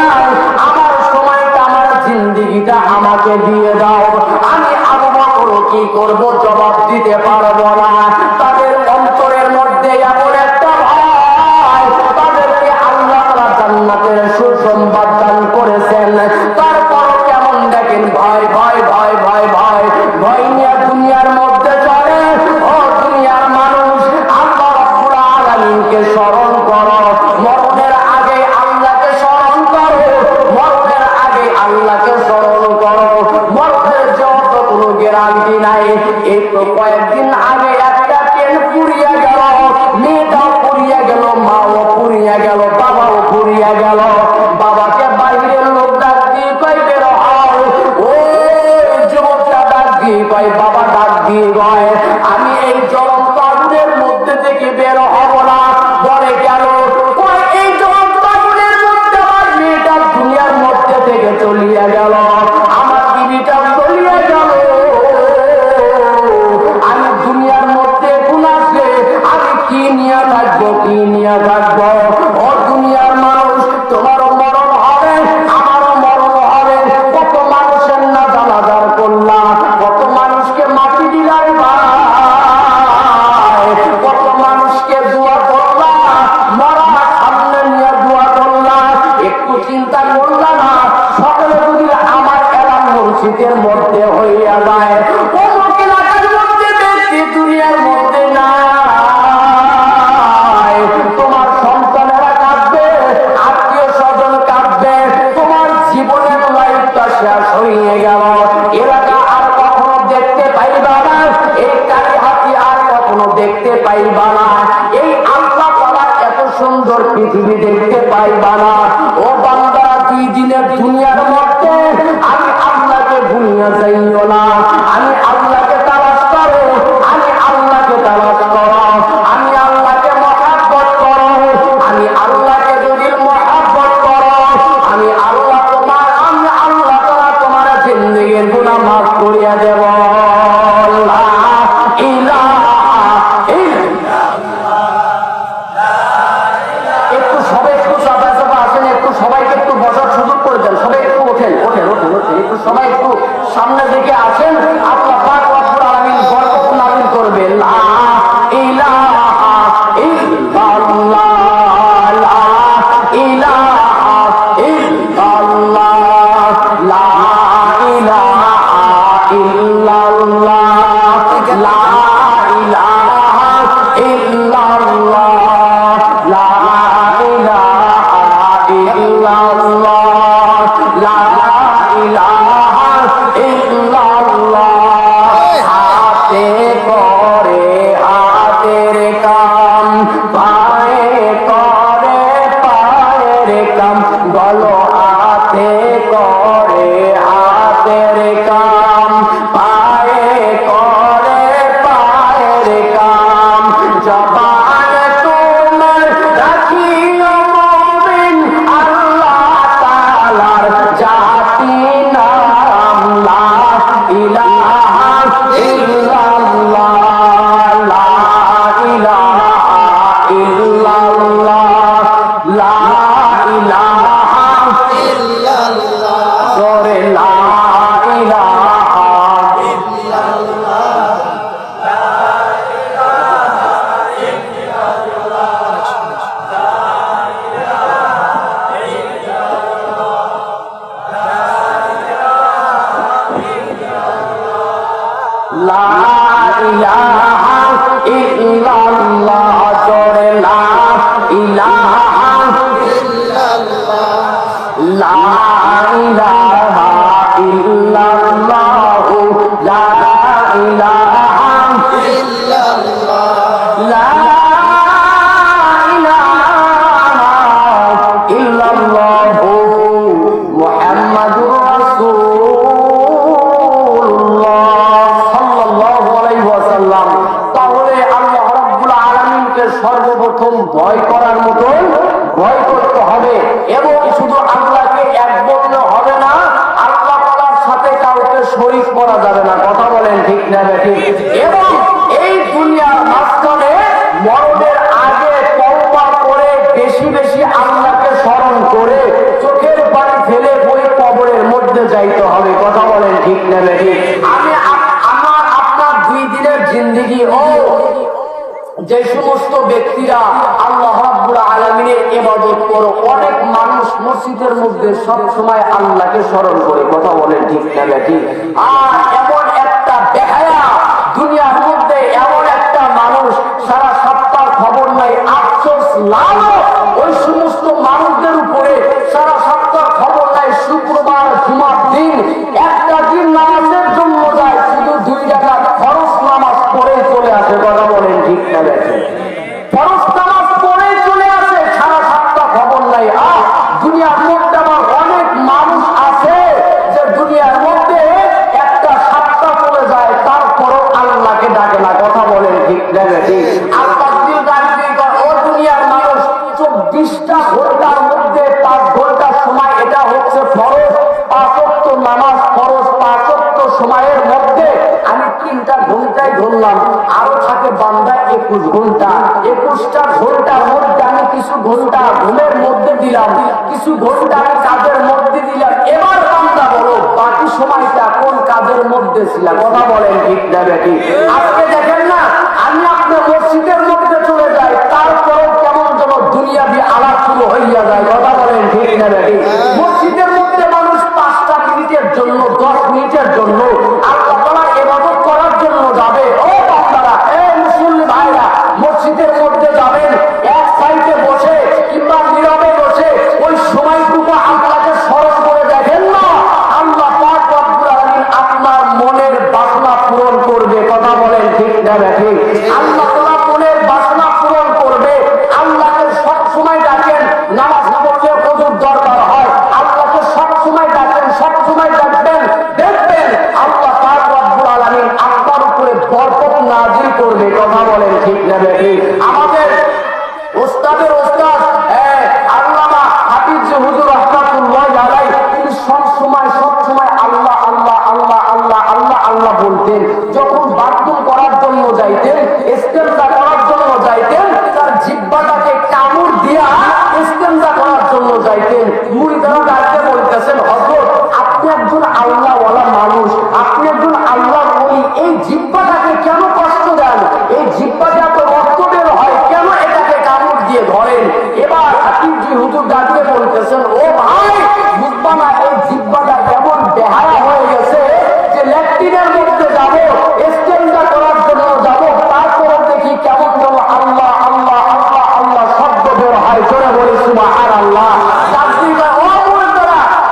আমার সময়টা, আমার জিন্দেগিটা আমাকে দিয়ে দাও, আমি আবু বকর কি করব? জবাব দিতে পারবো না। তাদের অন্তরের মধ্যে এমন একটা ভয়, তাদেরকে আল্লাহ তাআলা জান্নাতের সুসংবাদ দান করেছেন, তারপর কেমন দেখেন ভয় ভয় ভয় ভয় ভয় ভয় নিয়ে দুনিয়ার মধ্যে চলে। ও দুনিয়ার মানুষ, আল্লাহ রাব্বুল আলামিনকে স্মরণ করো, মরণের আগে আল্লাহকে স্মরণ করো, মরণের আগে আল্লাহকে স্মরণ করো। মরণের যত কোনো গ্যারান্টি নাই। এই তো কয়েকদিন আগে একটা ট্রেন পুড়িয়া গেল, মেয়েটাও পুড়িয়া গেল, মাও পুড়িয়া গেল, বাবাও পুড়িয়া গেল। বাবাকে বাইরের লোক ডাক দিয়ে কই বের হও, ওই যুবকটা ডাক দিয়ে কয় বাবা ডাক দিয়ে গয় আমি এই জ্বলন্ত আগুনের মধ্যে থেকে বের হব না। বলে গেল কয় এই জ্বলন্ত আগুনের মধ্যে আমার মেয়েটা দুনিয়ার মধ্যে থেকে চলিয়ে গেল, আমার বিবিটা চলিয়ে গেল, আমি দুনিয়ার মধ্যে গুনাছে আমি কি নিয়ে থাকবো, কি নিয়ে থাকবো? ও দুনিয়ার মানুষ, তোমারও মরণ হবে আমারও মরণ হবে। কত মানুষের না জানাজার করলা, কত মানুষকে মাটি দিলার ভাই, কত মানুষকে দোয়া করলা, মরা সামনে নিয়ে দোয়া করলা, একটু চিন্তা করলা না? সকলে যদি আমার এলাম মসজিদের মধ্যে হইয়া যায়, অমুক এলাকার মধ্যে ব্যক্তি দুনিয়ার মধ্যে নাই, তোমার সন্তানেরা কাঁদবে, আত্মীয় স্বজন কাঁদবে, তোমার জীবনের লাইফটা শেষ হয়ে গেল। এলাকা আর কখনো দেখতে পাইবা না, এই কালীহাতি আর কখনো দেখতে পাইবা না, এই আল্লাহ তাআলার এত সুন্দর পৃথিবী দেখতে পাইবা না। ও বান্দা, 2 দিনের দুনিয়ার মধ্যে আমি আল্লাহকে ভুলিয়া যাইও না, আমি আল্লাহকে তালাশ করো, আমি আল্লাহকে তালাশ করো, আমি আল্লাহকে মহাব্বত করো, আমি আল্লাহকে যদি মহাব্বত করো, আমি আল্লাহ তোমার, আমি আল্লাহ তাআলা তোমার জিন্দেগীর গুনাহ মাফ করিয়া দেব। লা ইলাহা ইল্লাল্লাহ। একটু সবাই একটু চাপা চাপা আসেন, একটু সবাইকে একটু বসার সুযোগ করে দেন, সবাই একটু ওঠেন ওঠেন ওঠেন ওঠেন, একটু সবাই একটু সামনের দিকে আসেন, আল্লাহ পাক রব্বুল আলামিন বরকত নাযিল করবেন। লা ইলাহা ইল্লাল্লাহ, লা ইলাহা ইল্লাল্লাহ, লা ইলাহা ইল্লাল্লাহ, লা ইলাহা ইল্লাল্লাহ, লা ইলাহা ইল্লাল্লাহ, লা ইলাহা ইল্লাল্লাহ। হাতে করে হাতের কাম, পায়ে করে পায়ের কাম, বলো হাতে করে হাতের কাম, পায়ে করে পায়ের কাম, জবান তোমার রাখিও মুমিন, আল্লাহ তাআলার জাতি নাম, লা ইলাহা ইল্লাল্লাহ, লা ইলাহা ইল্লাল্লাহ, লা ইলাহা ইল্লাল্লাহ, জোরে লা ইলাহা ইল্লাল্লাহ, লা ইলাহা ইল্লাল্লাহ, লা ইলাহা ইল্লাল্লাহ, লা ইলাহা ইল্লাল্লাহ, জোরে লা ইলাহা ইল্লাল্লাহ, লা ইলাহা ইল্লাল্লাহ, লা ইলাহা ইল্লাল্লাহ, লা ইলাহা ইল্লাল্লাহ, মুহাম্মাদুর রাসূলুল্লাহ সাল্লাল্লাহু আলাইহি ওয়াসাল্লাম। তাহলে আল্লাহ রাব্বুল আলামিনকে সর্বপ্রথম ভয় করার মতো ভয় করতে হবে, এবং শুধু আল্লাহকে এক বললে হবে না, আল্লাহ তাআলার সাথে কাউকে শরীক করা যাবে না। কথা বলেন ঠিক না ঠিক? এবং এই দুনিয়ার মাঝখানে মরণের আগে তওবা করে বেশি বেশি আল্লাহকে স্মরণ করে চোখের পানি ফেলে ওই কবরের মধ্যে যাইতে হবে। কথা বলেন ঠিক না ঠিক? আমি আমার আপনার 2 দিনের জিন্দেগি ও যে সমস্ত ব্যক্তিরা আল্লাহ রাব্বুল আলামিনের ইবাদত করে, অনেক মানুষ মসজিদের মধ্যে সব সময় আল্লাহকে স্মরণ করে। কথা বলেন ঠিক না ঠিক? আর এমন একটা বেহায়া দুনিয়ার মধ্যে, এমন একটা মানুষ সারা সপ্তাহ খবর নাই, আফসোস লালো ওই সমস্ত মানুষদের উপরে সারা সপ্তাহ খবর নাই। শুক্রবার জুমার দিন একটা দিন নামাজের জন্য যায়, শুধু 2 রাকাত ফরজ নামাজ পড়ে চলে আসে। কথা বলেন ঠিক না ঠিক? ফরজ নামাজ পড়ে চলে আসে, সারা সপ্তাহ খবর নাই। দুনিয়ার মধ্যে আমার অনেক মানুষ আছে যে দুনিয়ার মধ্যে একটা সপ্তাহ চলে যায়, ঘন্টায় ধরলাম, আরো থাকে বান্দা 21 ঘন্টা। 21টা ঘন্টার মধ্যে আমি কিছু ঘন্টা ঘুমের মধ্যে দিলাম, কিছু ঘন্টা আমি কাজের মধ্যে দিলাম। এবার বান্দা বলো বাকি সময়টা কোন কাজের মধ্যে ছিল? কথা বলেন ঠিক না বেটি? আজকে দেখেন না, আমি আপনার মসজিদের মধ্যে চলে যাই, তারপরেও কেমন যেন দুনিয়াবি আলাপ শুরু হইয়া যায়। কথা বলেন ঠিক না বেটি? মসজিদের মধ্যে মানুষ 5টা মিনিটের জন্য, 10 মিনিটের জন্য আল্লাহ তাআলা ইবাদত করার জন্য যাবে। ও বান্দারা, মুসলিম ভাইরা, মসজিদের মধ্যে যাবেন, এক সাইডে বসে কিংবা নীরবে বসে ওই সময়টুকু আল্লাহকে স্মরণ করে দেখেন না, আল্লাহ পাক রব্বুল আলামিন আপনার মনের বাসনা পূরণ করবে। কথা বলেন ঠিক না বেটি? আল্লাহ তাআলা মনের বাসনা পূরণ করবে। আল্লাহকে সব সময় ডাকেন, নামাজ পড়লে ওযুর দরকার হয়, আল্লাহকে সব সময় ডাকেন, সব সময় ডাকবেন, দেখবেন আল্লাহ পাক রব্বুল আলামিন আপনার উপরে বরকত নাযিল করবে। কথা বলেন ঠিক না বেটি? আমাদের ওস্তাদের ওস্তাদ আল্লামা হাফিজ হুজুর রাহমাতুল্লাহি আলাইহি, তিনি সব সময় আল্লাহ আল্লাহ আল্লাহ আল্লাহ আল্লাহ আল্লাহ বলতেন। যখন বাথরুম করার জন্য যাইতেন, ইস্তেনজা করার জন্য যাইতেন, তার জিহ্বাটাকে কামড় দিয়া ইস্তেনজা করার জন্য যাইতেন। মুরিদারা ডাকতে বলতেছেন, হযরত আপনি একজন আল্লাহওয়ালা মানুষ, আপনি একজন আল্লাহর ওলি, এই জিহ্বাটাকে কেন কষ্ট দেন? এই জিহ্বাটা তো রক্ত বের হয়, কেন এটাকে কামড় দিয়ে ধরেন? এবার হাফিজি হুজুর ডাকতে বলতেছেন, ও ভাই বুঝবা না এই জিহ্বাটা কেমন বেহায়া হয়ে গেছে যে ল্যাট্রিনের মধ্যে যাবো, ইস্তেনজা করার জন্য যাবো, তারপরে দেখি কেমন যেন আল্লাহ আল্লাহ আল্লাহ আল্লাহ শব্দ বের হয়। জোরে বলি সুবহানাল্লাহ।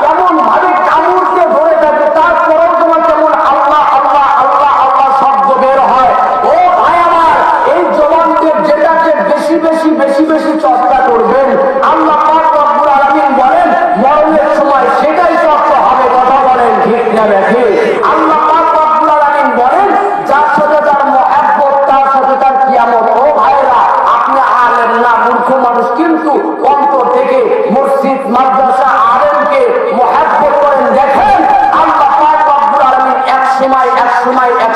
কেমন ভাবে কামড় দিয়ে ধরে থাকে, তারপরেও তোমার কেমন আল্লাহ আল্লাহ আল্লাহ আল্লাহ শব্দ বের হয়। ও ভাই আমার, এই জবানকে যেটাকে বেশি বেশি বেশি বেশি চর্চা করবেন, আল্লাহ পাক রব্বুল আলামিন বলেন মরণের সময় সেটাই চর্চা হবে। কথা বলেন ঠিক না বেঠি? আল্লাহ পাক রব্বুল আলামিন বলেন যার সাথে যার মুহাব্বত, তার সাথে তার কিয়ামত। ও ভাইরা, আপনি আলেম না, মূর্খ মানুষ, কিন্তু অন্তর থেকে মসজিদ মাদ্রাসা আলেমকে মুহাব্বত করেন। দেখেন আল্লাহ পাক রব্বুল আলামিন এক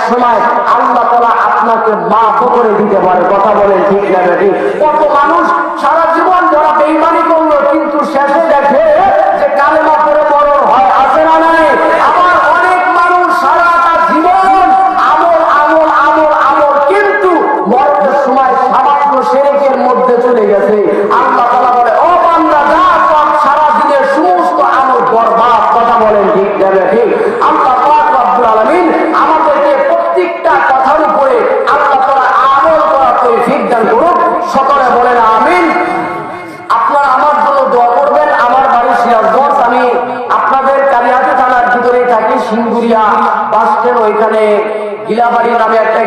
সময় আল্লাহ তাআলা আপনাকে মাফ করে দিতে পারে। কথা বলেন ঠিক না বেঠি? কত মানুষ সারা জীবন যারা বেঈমানি করলো, কিন্তু শেষে দেখে যে কালেমা পড়ে মরণ হয়। আছে না নাই? আবার অনেক মানুষ সারাটা জীবন আমল আমল আমল আমল, কিন্তু মরণের সময় সামান্য শিরকের মধ্যে চলে গেছে। আল্লাহ তাআলা বলে, ও বান্দা যা, তোর সারা দিনের সমস্ত আমল বরবাদ। কথা বলেন ঠিক না বেঠি? আল্লাহ পাক রব্বুল আলামিন আমাদেরকে প্রত্যেকটা কথার উপরে আল্লাহ তাআলা আমল করার তৌফিক দান করুন। সকলে বলেন আমিন। আপনারা আমার জন্য দোয়া করবেন। আমার বাড়ি সিরাজগঞ্জ, আমি আপনাদের কালিয়াতি থানার ভিতরেই থাকি, সিঙ্গুরিয়া বাস স্ট্যান্ড, ওইখানে গিলাবাড়ি নামে একটা